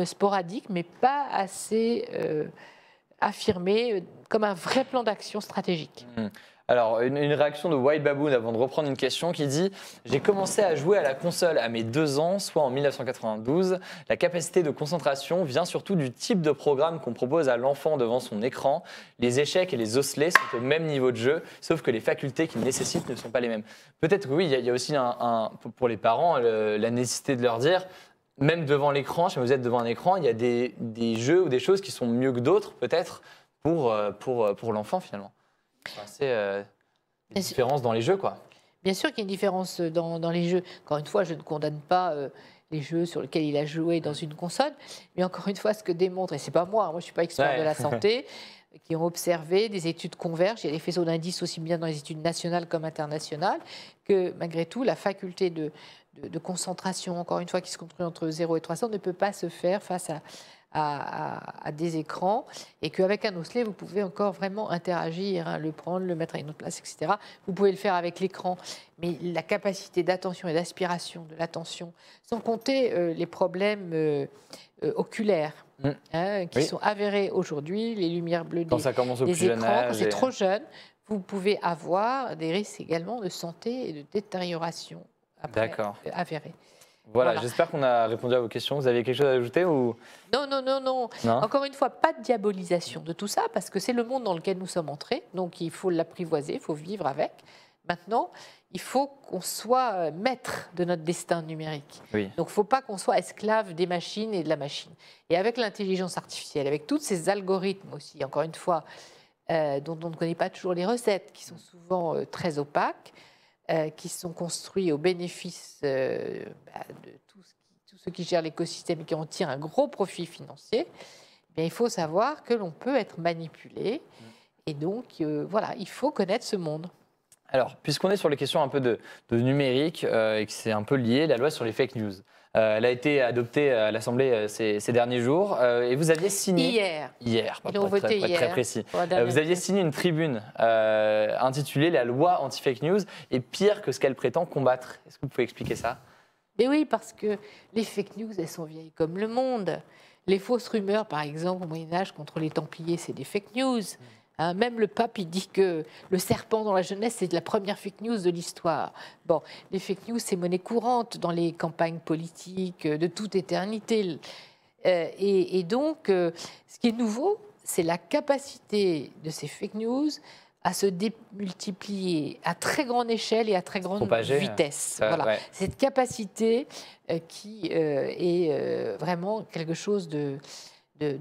sporadiques, mais pas assez affirmées comme un vrai plan d'action stratégique. Alors, une réaction de White Baboon avant de reprendre une question qui dit « J'ai commencé à jouer à la console à mes 2 ans, soit en 1992. La capacité de concentration vient surtout du type de programme qu'on propose à l'enfant devant son écran. Les échecs et les osselets sont au même niveau de jeu, sauf que les facultés qu'ils nécessitent ne sont pas les mêmes. » Peut-être que oui, il y a aussi pour les parents la nécessité de leur dire « Même devant l'écran, si vous êtes devant un écran, il y a des jeux ou des choses qui sont mieux que d'autres, peut-être, pour l'enfant finalement. » C'est des différences dans les jeux, quoi. Bien sûr qu'il y a une différence dans les jeux. Encore une fois, je ne condamne pas les jeux sur lesquels il a joué dans une console, mais encore une fois, ce que démontre, et c'est pas moi, je ne suis pas expert de la santé, qui ont observé, des études convergent, il y a des faisceaux d'indices aussi bien dans les études nationales comme internationales, que malgré tout, la faculté de concentration, encore une fois, qui se construit entre 0 et 300, ne peut pas se faire face à des écrans, et qu'avec un osselet, vous pouvez encore vraiment interagir, hein, le prendre, le mettre à une autre place, etc. Vous pouvez le faire avec l'écran, mais la capacité d'attention et d'aspiration de l'attention, sans compter les problèmes oculaires, hein, qui sont avérés aujourd'hui, les lumières bleues quand ça commence au des plus jeune écrans, âge, quand c'est trop jeune, vous pouvez avoir des risques également de santé et de détérioration avérés. Voilà. J'espère qu'on a répondu à vos questions. Vous avez quelque chose à ajouter ou... Non. Encore une fois, pas de diabolisation de tout ça, parce que c'est le monde dans lequel nous sommes entrés, donc il faut l'apprivoiser, il faut vivre avec. Maintenant, il faut qu'on soit maître de notre destin numérique. Donc il ne faut pas qu'on soit esclave des machines et de la machine. Et avec l'intelligence artificielle, avec tous ces algorithmes aussi, encore une fois, dont on ne connaît pas toujours les recettes, qui sont souvent très opaques, qui sont construits au bénéfice de tous ceux qui gèrent l'écosystème et qui en tirent un gros profit financier, eh bien, il faut savoir que l'on peut être manipulé. Et donc, voilà, il faut connaître ce monde. Alors, puisqu'on est sur les questions un peu de numérique et que c'est un peu lié, la loi sur les fake news, elle a été adoptée à l'Assemblée ces derniers jours et vous aviez signé... Hier, pour être très précis. Vous aviez signé une tribune intitulée « La loi anti-fake news est pire que ce qu'elle prétend combattre ». Est-ce que vous pouvez expliquer ça ? Mais oui, parce que les fake news, elles sont vieilles comme le monde. Les fausses rumeurs, par exemple, au Moyen-Âge, contre les Templiers, c'est des fake news. Hein, même le pape, il dit que le serpent dans la jeunesse, c'est la première fake news de l'histoire. Bon, les fake news, c'est monnaie courante dans les campagnes politiques de toute éternité. Et donc, ce qui est nouveau, c'est la capacité de ces fake news à se démultiplier à très grande échelle et à très grande vitesse. Voilà. Cette capacité qui est vraiment quelque chose de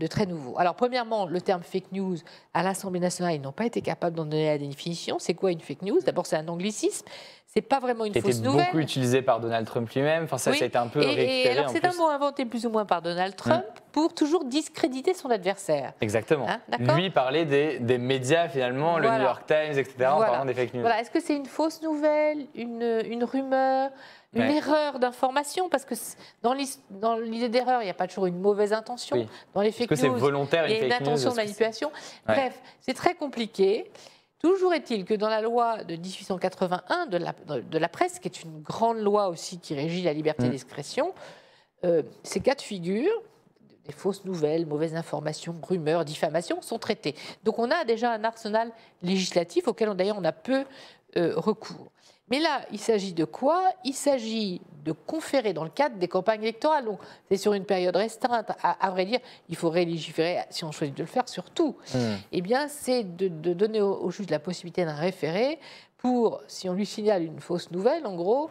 très nouveau. Alors, premièrement, le terme fake news, à l'Assemblée nationale, ils n'ont pas été capables d'en donner la définition. C'est quoi une fake news ? D'abord, c'est un anglicisme. C'est pas vraiment une fausse nouvelle. C'était beaucoup utilisé par Donald Trump lui-même. Enfin, ça a été un peu récupéré. Et alors, c'est un mot inventé plus ou moins par Donald Trump pour toujours discréditer son adversaire. Exactement. Hein, lui parlait des médias, finalement, le New York Times, etc., en parlant des fake news. Voilà. Est-ce que c'est une fausse nouvelle, une rumeur, une erreur d'information? Parce que dans l'idée d'erreur, il n'y a pas toujours une mauvaise intention. Dans les fake news, c'est volontaire, il y a une intention de manipulation. Bref, c'est très compliqué. Toujours est-il que dans la loi de 1881 de la presse, qui est une grande loi aussi qui régit la liberté d'expression, ces cas de figure, des fausses nouvelles, mauvaises informations, rumeurs, diffamations, sont traités. Donc on a déjà un arsenal législatif auquel d'ailleurs on a peu recours. Mais là, il s'agit de quoi? Il s'agit de conférer dans le cadre des campagnes électorales. Donc, c'est sur une période restreinte. À vrai dire, il faudrait légiférer, si on choisit de le faire, sur tout. Eh bien, c'est de donner au juge la possibilité d'un référé pour, si on lui signale une fausse nouvelle, en gros,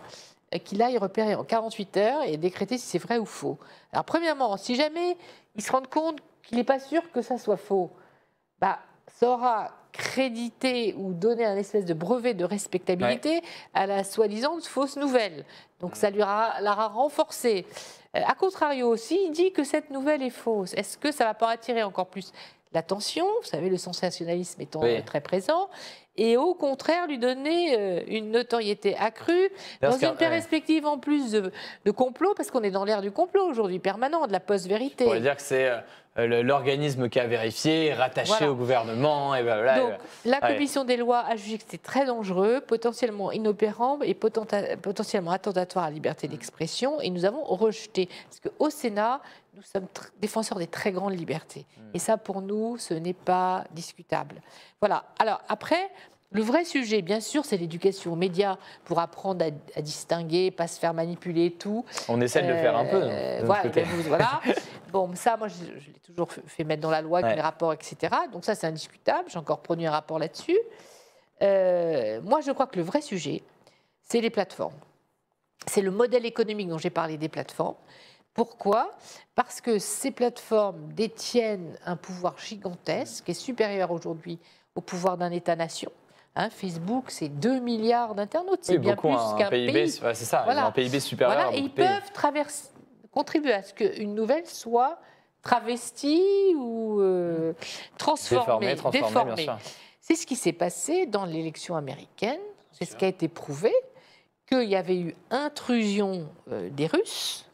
qu'il aille repérer en 48 heures et décréter si c'est vrai ou faux. Alors, premièrement, si jamais il se rend compte qu'il n'est pas sûr que ça soit faux, ça aura crédité ou donné un espèce de brevet de respectabilité à la soi-disant fausse nouvelle. Donc ça l'aura renforcée. A contrario aussi, il dit que cette nouvelle est fausse. Est-ce que ça ne va pas attirer encore plus l'attention? Vous savez, le sensationnalisme étant très présent. Et au contraire, lui donner une notoriété accrue dans une perspective en plus de complot, parce qu'on est dans l'ère du complot aujourd'hui permanent, de la post-vérité. On pourrait dire que c'est l'organisme qui a vérifié, rattaché au gouvernement. Et donc, la commission des lois a jugé que c'était très dangereux, potentiellement inopérant et potentiellement attentatoire à la liberté d'expression. Et nous avons rejeté. Parce qu'au Sénat, nous sommes défenseurs des très grandes libertés. Et ça, pour nous, ce n'est pas discutable. Voilà. Alors, après, le vrai sujet, bien sûr, c'est l'éducation aux médias pour apprendre à distinguer, pas se faire manipuler, tout. On essaie de le faire un peu. Voilà. Bon, ça, moi, je l'ai toujours fait mettre dans la loi avec les rapports, etc. Donc ça, c'est indiscutable. J'ai encore produit un rapport là-dessus. Moi, je crois que le vrai sujet, c'est les plateformes. C'est le modèle économique dont j'ai parlé des plateformes. Pourquoi? Parce que ces plateformes détiennent un pouvoir gigantesque qui est supérieur aujourd'hui au pouvoir d'un État-nation. Hein, Facebook, c'est 2 milliards d'internautes, c'est bien beaucoup, plus qu'un PIB, pays. c'est ça, Voilà. ils ont un PIB supérieur à Voilà, et beaucoup ils de pays. peuvent contribuer à ce qu'une nouvelle soit travestie ou transformée, déformée, bien sûr. C'est ce qui s'est passé dans l'élection américaine, c'est ce qui a été prouvé, qu'il y avait eu intrusion des Russes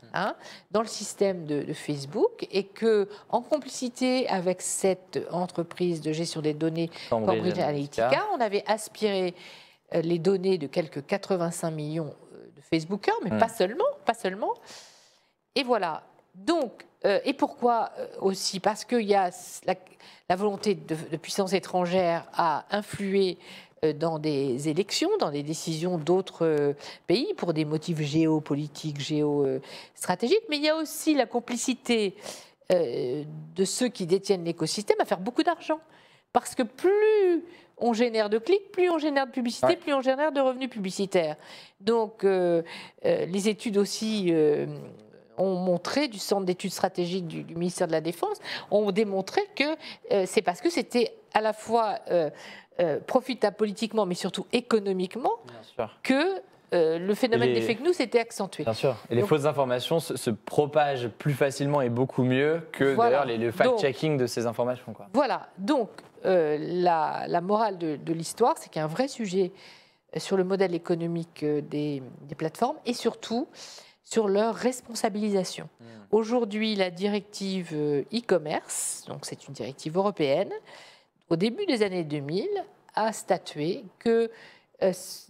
dans le système de Facebook et que, en complicité avec cette entreprise de gestion des données Cambridge Analytica, on avait aspiré les données de quelques 85 millions de Facebookers, mais pas seulement. Et voilà. Donc, et pourquoi aussi? Parce qu'il y a la volonté de puissances étrangères à influer dans des élections, dans des décisions d'autres pays pour des motifs géopolitiques, géostratégiques, mais il y a aussi la complicité de ceux qui détiennent l'écosystème à faire beaucoup d'argent. Parce que plus on génère de clics, plus on génère de publicité, plus on génère de revenus publicitaires. Donc, les études aussi ont montré, du Centre d'études stratégiques du ministère de la Défense, ont démontré que c'est parce que c'était à la fois profitable politiquement, mais surtout économiquement, que le phénomène des fake news était accentué. Bien sûr. Et les fausses informations se propagent plus facilement et beaucoup mieux que d'ailleurs le fact-checking de ces informations. Quoi. Voilà. Donc, la morale de l'histoire, c'est qu'il y a un vrai sujet sur le modèle économique des plateformes et surtout sur leur responsabilisation. Aujourd'hui, la directive e-commerce, donc c'est une directive européenne, au début des années 2000, a statué que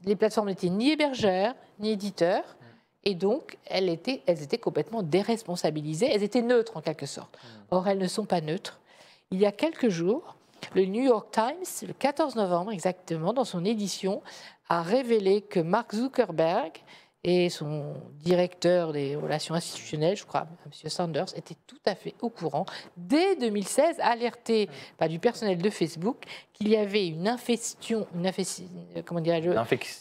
les plateformes n'étaient ni hébergeurs, ni éditeurs, et donc elles étaient complètement déresponsabilisées, elles étaient neutres en quelque sorte. Or, elles ne sont pas neutres. Il y a quelques jours, le New York Times, le 14 novembre exactement, dans son édition, a révélé que Mark Zuckerberg et son directeur des relations institutionnelles, je crois, M. Sanders, était tout à fait au courant, dès 2016, alerté par du personnel de Facebook, qu'il y avait une infection, comment dirais-je,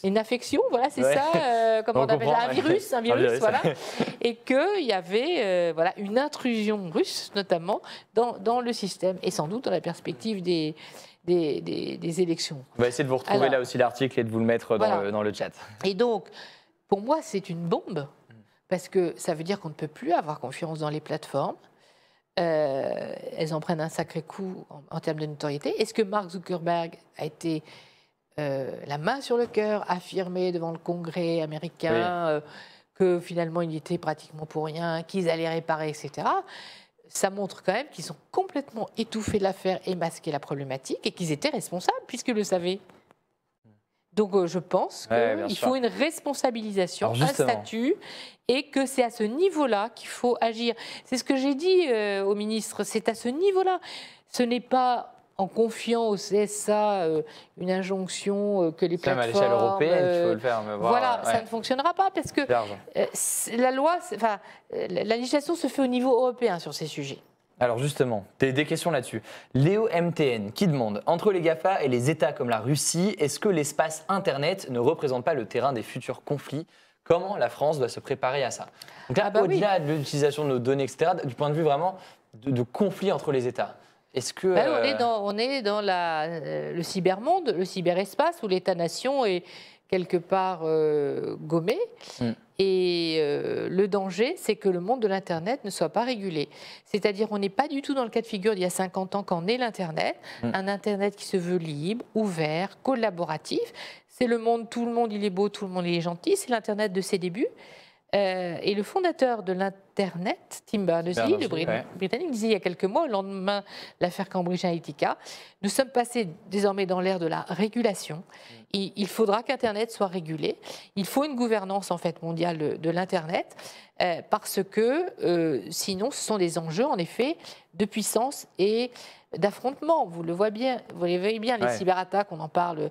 une infection, voilà, c'est ça, comment on appelle ça, un virus, voilà, et qu'il y avait une intrusion russe, notamment, dans le système, et sans doute dans la perspective des élections. On va essayer de vous retrouver là aussi l'article et de vous le mettre dans le chat. Et donc, pour moi, c'est une bombe, parce que ça veut dire qu'on ne peut plus avoir confiance dans les plateformes. Elles en prennent un sacré coup en termes de notoriété. Est-ce que Mark Zuckerberg a été la main sur le cœur, affirmé devant le Congrès américain que finalement il était pratiquement pour rien, qu'ils allaient réparer, etc. Ça montre quand même qu'ils ont complètement étouffé l'affaire et masqué la problématique et qu'ils étaient responsables, puisqu'ils le savaient. Donc je pense qu'il faut une responsabilisation, un statut, et que c'est à ce niveau-là qu'il faut agir. C'est ce que j'ai dit au ministre, c'est à ce niveau-là. Ce n'est pas en confiant au CSA une injonction que les plateformes... Même à l'échelle européenne qu'il faut le faire. Mais voilà, ça ne fonctionnera pas, parce que la loi, la législation se fait au niveau européen sur ces sujets. Alors justement, des questions là-dessus. Léo MTN qui demande, entre les GAFA et les États comme la Russie, est-ce que l'espace Internet ne représente pas le terrain des futurs conflits? Comment la France doit se préparer à ça? Donc là, au-delà de l'utilisation de nos données, etc., du point de vue vraiment de conflit entre les États, est-ce que... on est dans le cybermonde, le cyberespace, où l'État-nation est quelque part gommé. Et le danger, c'est que le monde de l'Internet ne soit pas régulé. C'est-à-dire, on n'est pas du tout dans le cas de figure d'il y a 50 ans quand naît l'Internet. Un Internet qui se veut libre, ouvert, collaboratif. C'est le monde, tout le monde il est beau, tout le monde il est gentil. C'est l'Internet de ses débuts. Et le fondateur de l'Internet, Tim Berners-Lee, le Britannique, disait il y a quelques mois, au lendemain de l'affaire Cambridge Analytica, nous sommes passés désormais dans l'ère de la régulation. Il faudra qu'Internet soit régulé. Il faut une gouvernance en fait mondiale de l'Internet parce que sinon, ce sont des enjeux en effet de puissance et d'affrontement. Vous le voyez bien, les cyberattaques, on en parle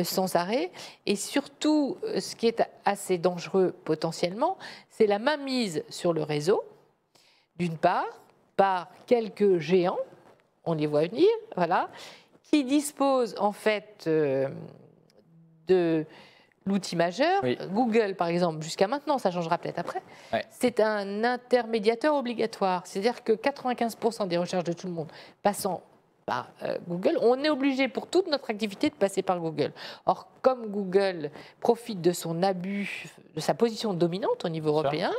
sans arrêt. Et surtout, ce qui est assez dangereux potentiellement, c'est la mainmise sur le réseau, d'une part, par quelques géants, on les voit venir, voilà, qui disposent en fait de l'outil majeur. Google, par exemple, jusqu'à maintenant, ça changera peut-être après, c'est un intermédiateur obligatoire. C'est-à-dire que 95% des recherches de tout le monde passant par Google, on est obligé pour toute notre activité de passer par Google. Or, comme Google profite de son abus, de sa position dominante au niveau européen,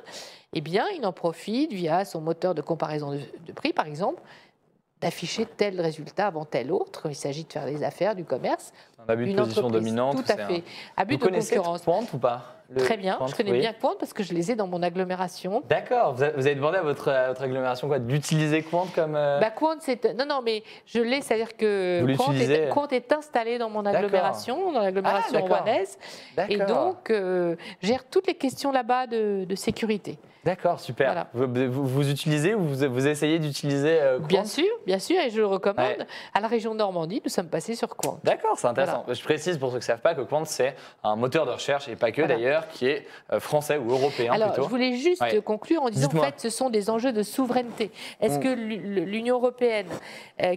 eh bien, il en profite via son moteur de comparaison de prix, par exemple, d'afficher tel résultat avant tel autre. Il s'agit de faire des affaires, du commerce. Un abus de position dominante. Tout à fait. Abus de concurrence. Quant ou pas? Très bien, je connais bien Quant parce que je les ai dans mon agglomération. D'accord, vous avez demandé à votre agglomération quoi, d'utiliser Quant comme... Quant, c'est... Non, mais je l'ai, c'est-à-dire que Quant est installé dans mon agglomération, dans l'agglomération rouennaise, et donc gère toutes les questions là-bas de sécurité. D'accord, super. Voilà. Vous utilisez ou vous essayez d'utiliser Quant? Bien sûr, et je le recommande. À la région Normandie, nous sommes passés sur Quant. D'accord, c'est intéressant. Voilà. Je précise pour ceux qui ne savent pas que Quant, c'est un moteur de recherche, et pas que d'ailleurs, qui est français ou européen. Alors, plutôt. Je voulais juste conclure en disant, en fait, ce sont des enjeux de souveraineté. Est-ce que l'Union européenne,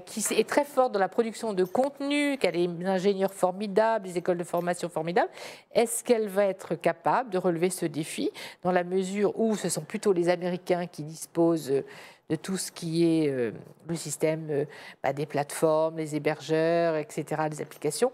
qui est très forte dans la production de contenu, qui a des ingénieurs formidables, des écoles de formation formidables, est-ce qu'elle va être capable de relever ce défi dans la mesure où ce sont plutôt les Américains qui disposent de tout ce qui est le système des plateformes, les hébergeurs, etc., des applications.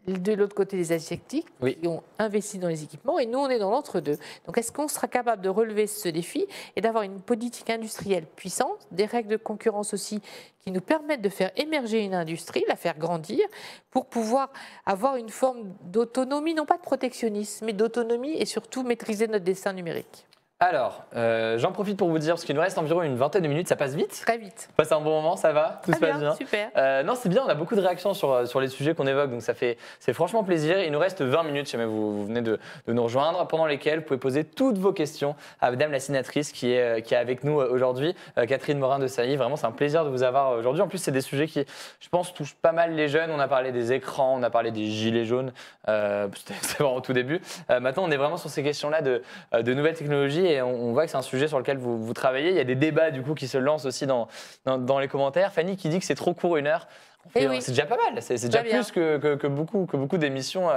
De l'autre côté, les Asiatiques qui ont investi dans les équipements et nous, on est dans l'entre-deux. Donc, est-ce qu'on sera capable de relever ce défi et d'avoir une politique industrielle puissante, des règles de concurrence aussi qui nous permettent de faire émerger une industrie, la faire grandir, pour pouvoir avoir une forme d'autonomie, non pas de protectionnisme, mais d'autonomie et surtout maîtriser notre destin numérique? Alors, j'en profite pour vous dire, parce qu'il nous reste environ une vingtaine de minutes, ça passe vite. Très vite. On passe un bon moment, ça va? Tout se passe bien? Super. Non, c'est bien, on a beaucoup de réactions sur les sujets qu'on évoque, donc c'est franchement plaisir. Il nous reste 20 minutes, si jamais vous venez de nous rejoindre, pendant lesquelles vous pouvez poser toutes vos questions à Madame la sénatrice qui est avec nous aujourd'hui, Catherine Morin-Desailly. Vraiment, c'est un plaisir de vous avoir aujourd'hui. En plus, c'est des sujets qui, je pense, touchent pas mal les jeunes. On a parlé des écrans, on a parlé des gilets jaunes, c'est vraiment au tout début. Maintenant, on est vraiment sur ces questions-là de nouvelles technologies et on voit que c'est un sujet sur lequel vous travaillez. Il y a des débats du coup qui se lancent aussi dans les commentaires. Fanny qui dit que c'est trop court, 1 heure. C'est déjà pas mal, c'est déjà plus que beaucoup d'émissions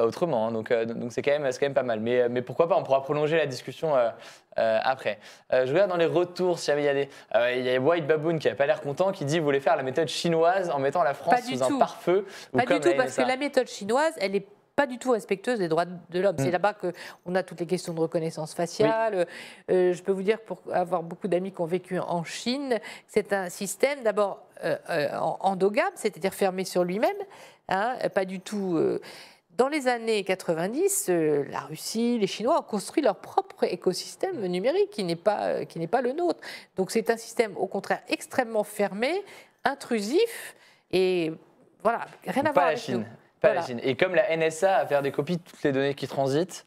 autrement. Hein. Donc c'est quand même pas mal. Mais pourquoi pas, on pourra prolonger la discussion après. Je regarde dans les retours s'il y avait il y a White Baboon qui n'a pas l'air content, qui dit qu'il voulait faire la méthode chinoise en mettant la France sous un pare-feu. Pas du tout, parce que la méthode chinoise, elle est pas du tout respectueuse des droits de l'homme. C'est là-bas qu'on a toutes les questions de reconnaissance faciale. Je peux vous dire, pour avoir beaucoup d'amis qui ont vécu en Chine, c'est un système d'abord endogame, c'est-à-dire fermé sur lui-même, hein, pas du tout... Dans les années 90, la Russie, les Chinois ont construit leur propre écosystème numérique qui n'est pas le nôtre. Donc c'est un système au contraire extrêmement fermé, intrusif et voilà, rien à voir avec nous. Pas la Chine. Et comme la NSA a fait des copies de toutes les données qui transitent,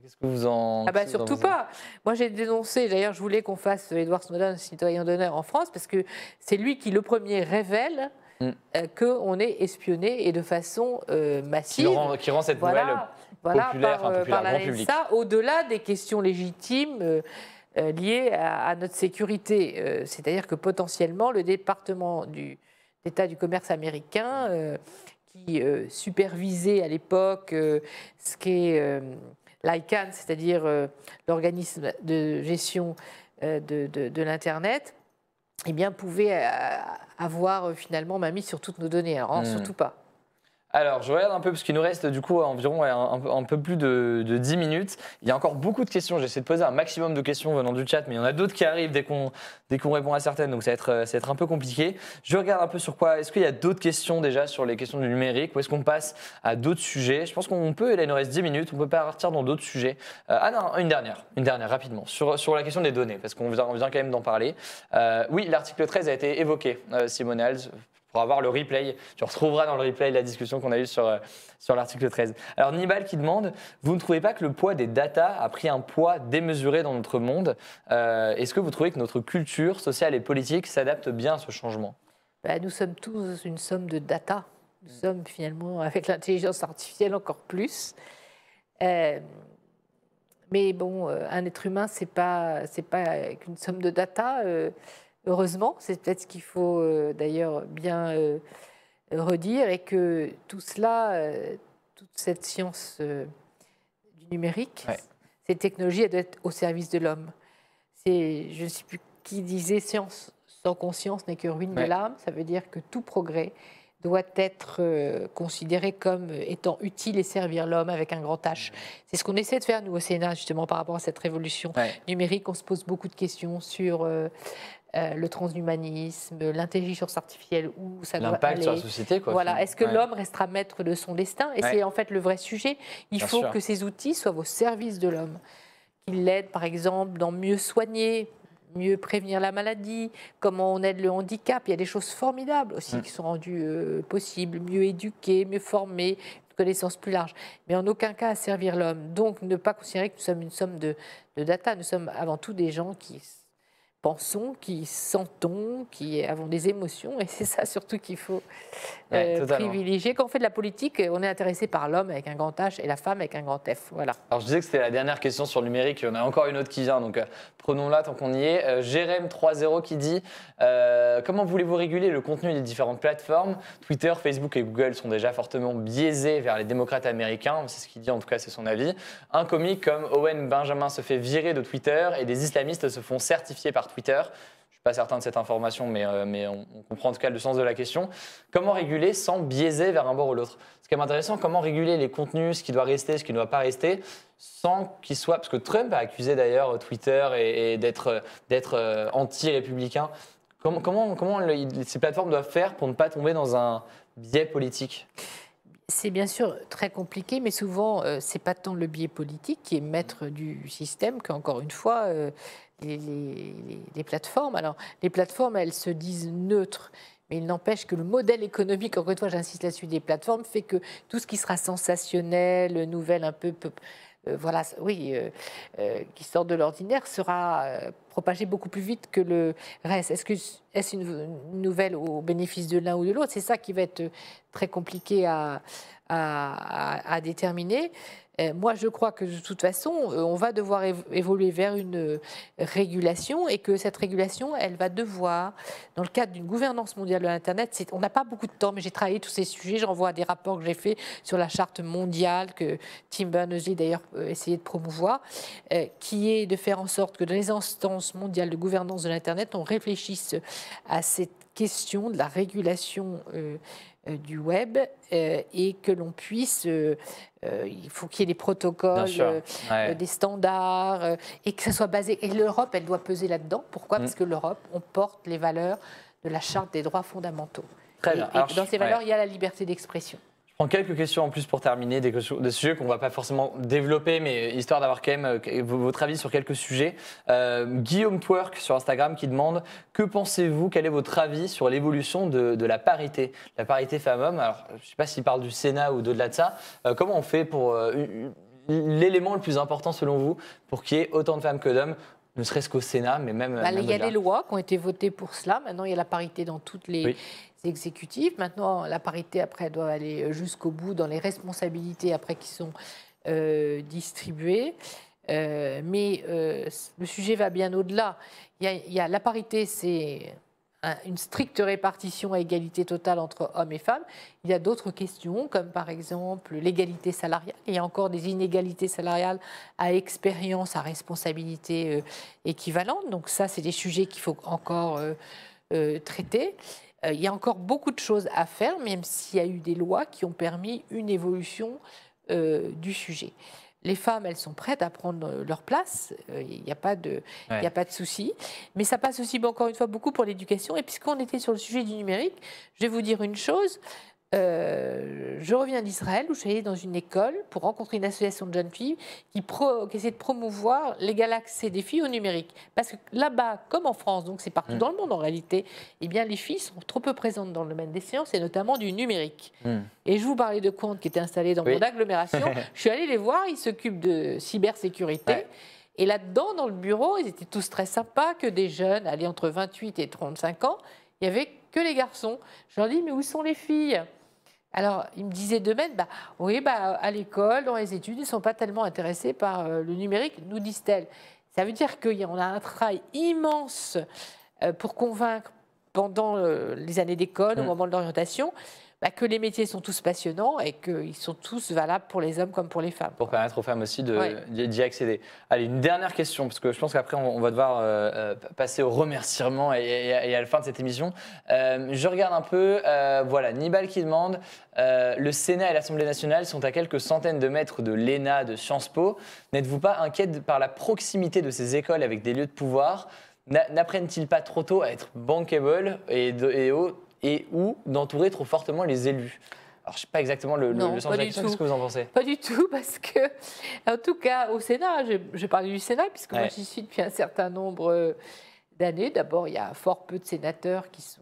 qu'est-ce que vous en... surtout pas. Moi, j'ai dénoncé, d'ailleurs, je voulais qu'on fasse Edward Snowden citoyen d'honneur en France, parce que c'est lui qui, le premier, révèle qu'on est espionné et de façon massive. Qui rend cette nouvelle populaire, par la grand public. NSA, au-delà des questions légitimes liées à notre sécurité. C'est-à-dire que potentiellement, le département d'État du commerce américain... qui supervisait à l'époque ce qu'est l'ICANN, c'est-à-dire l'organisme de gestion de l'Internet, eh bien, pouvait avoir finalement ma mise sur toutes nos données. Alors, surtout pas. Alors, je regarde un peu, parce qu'il nous reste du coup environ un peu plus de 10 minutes. Il y a encore beaucoup de questions. J'essaie de poser un maximum de questions venant du chat, mais il y en a d'autres qui arrivent dès qu'on répond à certaines, donc ça va être un peu compliqué. Je regarde un peu sur quoi. Est-ce qu'il y a d'autres questions déjà sur les questions du numérique, ou est-ce qu'on passe à d'autres sujets? Je pense qu'on peut, et là il nous reste 10 minutes, on peut partir dans d'autres sujets. Non, une dernière rapidement, sur la question des données, parce qu'on vient quand même d'en parler. Oui, l'article 13 a été évoqué, Simone Hals. Pour avoir le replay, tu retrouveras dans le replay la discussion qu'on a eue sur l'article 13. Alors Nibal qui demande, vous ne trouvez pas que le poids des data a pris un poids démesuré dans notre monde? Est-ce que vous trouvez que notre culture sociale et politique s'adapte bien à ce changement? Nous sommes tous une somme de data. Nous sommes finalement, avec l'intelligence artificielle, encore plus. Mais bon, un être humain, c'est pas qu'une somme de data. Heureusement, c'est peut-être ce qu'il faut d'ailleurs bien redire, et que tout cela, toute cette science du numérique, cette technologie, elle doit être au service de l'homme. Je ne sais plus qui disait, science sans conscience n'est que ruine de l'âme. Ça veut dire que tout progrès doit être considéré comme étant utile et servir l'homme avec un grand H. C'est ce qu'on essaie de faire, nous, au Sénat, justement, par rapport à cette révolution numérique. On se pose beaucoup de questions sur le transhumanisme, l'intelligence artificielle, où ça doit aller. L'impact sur la société, quoi. Voilà. Est-ce que l'homme restera maître de son destin? Et c'est en fait le vrai sujet. Il faut que ces outils soient au service de l'homme. Qu'ils l'aident, par exemple, dans mieux soigner, mieux prévenir la maladie, comment on aide le handicap. Il y a des choses formidables aussi qui sont rendues possibles, mieux éduquer, mieux former, une connaissance plus large. Mais en aucun cas à servir l'homme. Donc ne pas considérer que nous sommes une somme de data. Nous sommes avant tout des gens qui pensons, qui sentons, qui avons des émotions, et c'est ça surtout qu'il faut privilégier. Quand on fait de la politique, on est intéressé par l'homme avec un grand H et la femme avec un grand F. Voilà. Alors je disais que c'était la dernière question sur le numérique, il y en a encore une autre qui vient, donc prenons-la tant qu'on y est. Jérém30 qui dit comment voulez-vous réguler le contenu des différentes plateformes? Twitter, Facebook et Google sont déjà fortement biaisés vers les démocrates américains, c'est ce qu'il dit, en tout cas c'est son avis. Un comique comme Owen Benjamin se fait virer de Twitter et des islamistes se font certifier par Twitter. Je ne suis pas certain de cette information, mais on comprend en tout cas le sens de la question. Comment réguler sans biaiser vers un bord ou l'autre? Ce qui est intéressant, comment réguler les contenus, ce qui doit rester, ce qui ne doit pas rester, sans qu'il soit... Parce que Trump a accusé d'ailleurs Twitter et d'être anti-républicain. Comment ces plateformes doivent faire pour ne pas tomber dans un biais politique? C'est bien sûr très compliqué, mais souvent, ce n'est pas tant le biais politique qui est maître du système qu'encore une fois... Les plateformes. Alors, les plateformes, elles se disent neutres, mais il n'empêche que le modèle économique, encore une fois, j'insiste là-dessus, des plateformes, fait que tout ce qui sera sensationnel, nouvelle, un peu qui sort de l'ordinaire, sera propagé beaucoup plus vite que le reste. Est-ce une nouvelle au bénéfice de l'un ou de l'autre? C'est ça qui va être très compliqué à déterminer. Moi, je crois que de toute façon, on va devoir évoluer vers une régulation et que cette régulation, elle va devoir, dans le cadre d'une gouvernance mondiale de l'Internet, on n'a pas beaucoup de temps, mais j'ai travaillé tous ces sujets, je renvoie à des rapports que j'ai faits sur la charte mondiale, que Tim Berners-Lee d'ailleurs essayé de promouvoir, qui est de faire en sorte que dans les instances mondiales de gouvernance de l'Internet, on réfléchisse à cette question de la régulation du web et que l'on puisse, il faut qu'il y ait des protocoles, des standards et que ça soit basé. Et l'Europe, elle doit peser là-dedans. Pourquoi? Parce que l'Europe, on porte les valeurs de la Charte des droits fondamentaux. Très bien. Et dans ces valeurs, il y a la liberté d'expression. Je prends quelques questions en plus pour terminer, des sujets qu'on ne va pas forcément développer, mais histoire d'avoir quand même votre avis sur quelques sujets. Guillaume Twerk sur Instagram qui demande « Que pensez-vous, quel est votre avis sur l'évolution de la parité femmes-hommes » Alors, je ne sais pas s'il parle du Sénat ou d'au-delà de ça. Comment on fait pour l'élément le plus important selon vous pour qu'il y ait autant de femmes que d'hommes, ne serait-ce qu'au Sénat, mais même... il y a des lois qui ont été votées pour cela. Maintenant, il y a la parité dans toutes les... exécutifs. Maintenant, la parité, après, doit aller jusqu'au bout dans les responsabilités, après, qui sont distribuées. Mais le sujet va bien au-delà. Il y a la parité, c'est une stricte répartition à égalité totale entre hommes et femmes. Il y a d'autres questions, comme par exemple l'égalité salariale. Il y a encore des inégalités salariales à expérience, à responsabilité équivalente. Donc ça, c'est des sujets qu'il faut encore traiter. Il y a encore beaucoup de choses à faire, même s'il y a eu des lois qui ont permis une évolution du sujet. Les femmes, elles sont prêtes à prendre leur place, il n'y a pas de souci. Mais ça passe aussi, encore une fois, beaucoup pour l'éducation. Et puisqu'on était sur le sujet du numérique, je vais vous dire une chose. Je reviens d'Israël où je suis allée dans une école pour rencontrer une association de jeunes filles qui essaie de promouvoir l'égal accès des filles au numérique. Parce que là-bas, comme en France, donc c'est partout dans le monde en réalité, eh bien les filles sont trop peu présentes dans le domaine des sciences et notamment du numérique. Et je vous parlais de Quant qui était installé dans mon agglomération. Je suis allée les voir, ils s'occupent de cybersécurité. Et là-dedans, dans le bureau, ils étaient tous très sympas, que des jeunes, allés entre 28 et 35 ans. Il n'y avait que les garçons. Je leur dis, mais où sont les filles ? Alors, ils me disaient d'eux-mêmes, à l'école, dans les études, ils ne sont pas tellement intéressés par le numérique, nous disent-elles. Ça veut dire qu'on a un travail immense pour convaincre pendant les années d'école, au moment de l'orientation. que les métiers sont tous passionnants et qu'ils sont tous valables pour les hommes comme pour les femmes. Pour permettre aux femmes aussi d'y accéder. Allez, une dernière question, parce que je pense qu'après, on va devoir passer au remerciement et à la fin de cette émission. Je regarde un peu, voilà, Nibal qui demande le Sénat et l'Assemblée nationale sont à quelques centaines de mètres de l'ENA, de Sciences Po. N'êtes-vous pas inquiète par la proximité de ces écoles avec des lieux de pouvoir? N'apprennent-ils pas trop tôt à être bankable et ou d'entourer trop fortement les élus? Alors, je ne sais pas exactement le sens de la question, qu'est-ce que vous en pensez? Pas du tout, parce que, en tout cas, au Sénat, je parle du Sénat, puisque moi j'y suis depuis un certain nombre d'années. D'abord, il y a fort peu de sénateurs qui sont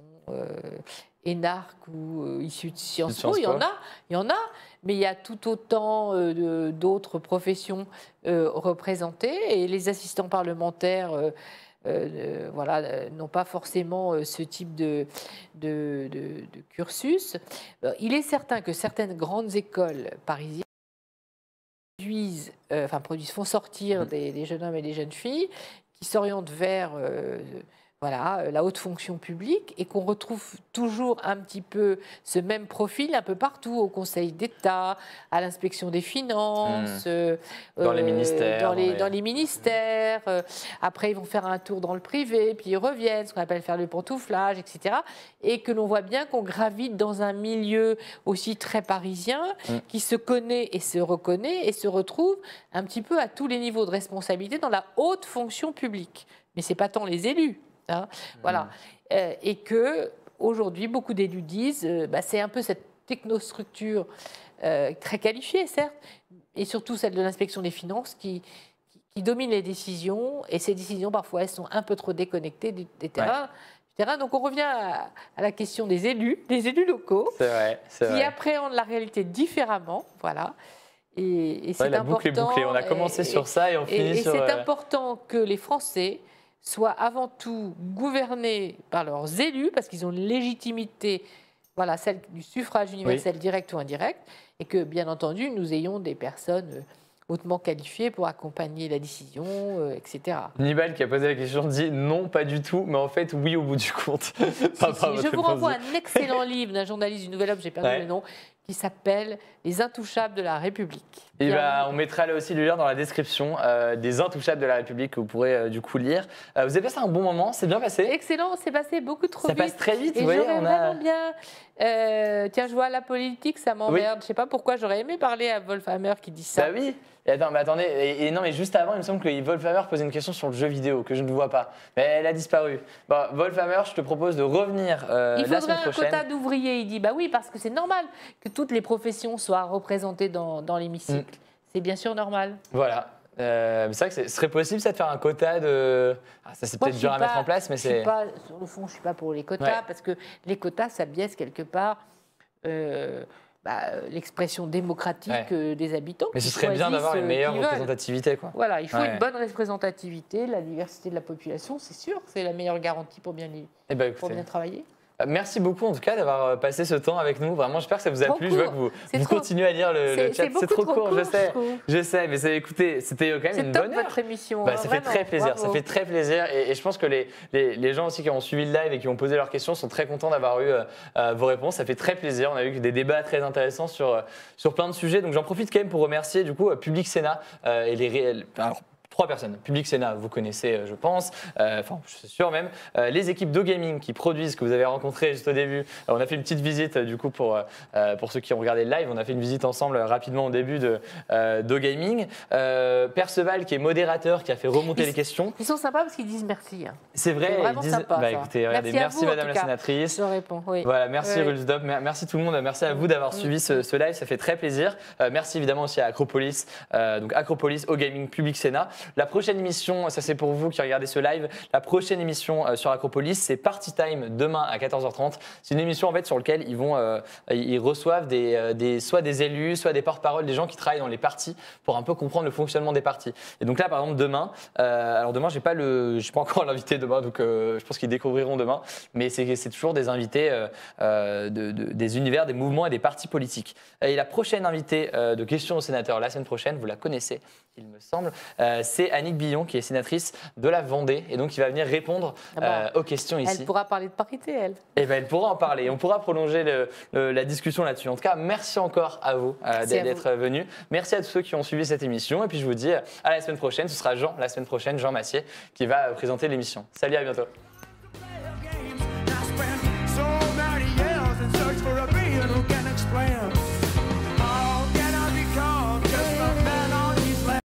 énarques ou issus de Sciences Po. Il y en a, mais il y a tout autant d'autres professions représentées. Et les assistants parlementaires n'ont pas forcément ce type de cursus. Il est certain que certaines grandes écoles parisiennes font sortir des jeunes hommes et des jeunes filles qui s'orientent vers la haute fonction publique et qu'on retrouve toujours un petit peu ce même profil un peu partout, au Conseil d'État, à l'inspection des finances, dans les ministères. Dans les ministères. Après, ils vont faire un tour dans le privé, puis ils reviennent, ce qu'on appelle faire le pantouflage, etc. Et que l'on voit bien qu'on gravite dans un milieu aussi très parisien qui se connaît et se reconnaît et se retrouve un petit peu à tous les niveaux de responsabilité dans la haute fonction publique. Mais ce n'est pas tant les élus. Voilà. Et que aujourd'hui, beaucoup d'élus disent, c'est un peu cette technostructure très qualifiée, certes, et surtout celle de l'inspection des finances qui domine les décisions. Et ces décisions, parfois, elles sont un peu trop déconnectées des terrains. Donc on revient à la question des élus locaux, qui appréhendent la réalité différemment. Voilà. Et c'est la boucle est bouclée. On a commencé sur ça et on finit sur... Et c'est important que les Français soient avant tout gouvernés par leurs élus, parce qu'ils ont une légitimité, celle du suffrage universel direct ou indirect, et que, bien entendu, nous ayons des personnes hautement qualifiées pour accompagner la décision, etc. Nibal qui a posé la question dit non, pas du tout, mais en fait, oui au bout du compte. Je vous renvoie un excellent livre d'un journaliste du Nouvel Homme, j'ai perdu le nom, qui s'appelle « Les Intouchables de la République ». Et on mettra là aussi le lien dans la description des Intouchables de la République que vous pourrez du coup lire. Vous avez passé un bon moment, c'est bien passé? Excellent, c'est passé beaucoup trop vite. Ça passe très vite, et vous voyez. J'aurais vraiment bien... tiens, je vois la politique, ça m'emmerde. Je ne sais pas pourquoi, j'aurais aimé parler à Wolfhammer qui dit ça. Bah oui. Et attends, mais attendez, non, mais juste avant, il me semble que Wolfhammer posait une question sur le jeu vidéo que je ne vois pas. Mais elle a disparu. Bon, Wolfhammer, je te propose de revenir la semaine prochaine. Il faudrait un quota d'ouvriers, il dit. Bah oui, parce que c'est normal que toutes les professions soient représentées dans l'hémicycle. C'est bien sûr normal. Voilà. C'est vrai que ce serait possible, ça, de faire un quota de... ça, c'est peut-être dur à mettre en place, mais c'est... Sur le fond, je ne suis pas pour les quotas, parce que les quotas, ça biaise quelque part... l'expression démocratique des habitants. Mais ce serait bien d'avoir une meilleure représentativité, quoi. Voilà, il faut une bonne représentativité, la diversité de la population, c'est sûr, c'est la meilleure garantie pour bien travailler. Merci beaucoup en tout cas d'avoir passé ce temps avec nous. Vraiment, j'espère que ça vous a plu. Je vois que vous continuez à lire le chat. C'est trop court, je sais. Mais écoutez, c'était quand même une bonne heure. Votre émission. Ça fait très plaisir. Bravo. Ça fait très plaisir. Et je pense que les gens aussi qui ont suivi le live et qui ont posé leurs questions sont très contents d'avoir eu vos réponses. Ça fait très plaisir. On a eu des débats très intéressants sur plein de sujets. Donc j'en profite quand même pour remercier du coup Public Sénat et les réels. Alors, 3 personnes. Public Sénat, vous connaissez, je pense, je suis sûr même. Les équipes d'O-Gaming qui produisent, que vous avez rencontrées juste au début. On a fait une petite visite, du coup, pour ceux qui ont regardé le live. On a fait une visite ensemble rapidement au début d'O-Gaming. Perceval, qui est modérateur, qui a fait remonter les questions. Ils sont sympas parce qu'ils disent merci. C'est vrai, ils disent sympa, écoutez, regardez, merci Madame la sénatrice. Je réponds, oui. Voilà, merci Rulsdop, merci tout le monde. Merci à vous d'avoir suivi ce live, ça fait très plaisir. Merci évidemment aussi à Acropolis, donc Acropolis, O-Gaming, Public Sénat. La prochaine émission, ça c'est pour vous qui regardez ce live, la prochaine émission sur Acropolis, c'est Party Time demain à 14h30. C'est une émission en fait sur laquelle ils reçoivent soit des élus, soit des porte-parole, des gens qui travaillent dans les partis pour un peu comprendre le fonctionnement des partis. Et donc là, par exemple, demain, alors demain, j'ai pas encore l'invité demain, donc je pense qu'ils découvriront demain, mais c'est toujours des invités des univers, des mouvements et des partis politiques. Et la prochaine invitée de questions aux sénateurs la semaine prochaine, vous la connaissez, il me semble, c'est Annick Billon qui est sénatrice de la Vendée et donc qui va venir répondre aux questions ici. Elle pourra parler de parité, elle. Eh ben, elle pourra en parler. On pourra prolonger la discussion là-dessus. En tout cas, merci encore à vous d'être venus. Merci à tous ceux qui ont suivi cette émission. Et puis je vous dis à la semaine prochaine. Ce sera Jean, la semaine prochaine, Jean Massier, qui va présenter l'émission. Salut, à bientôt.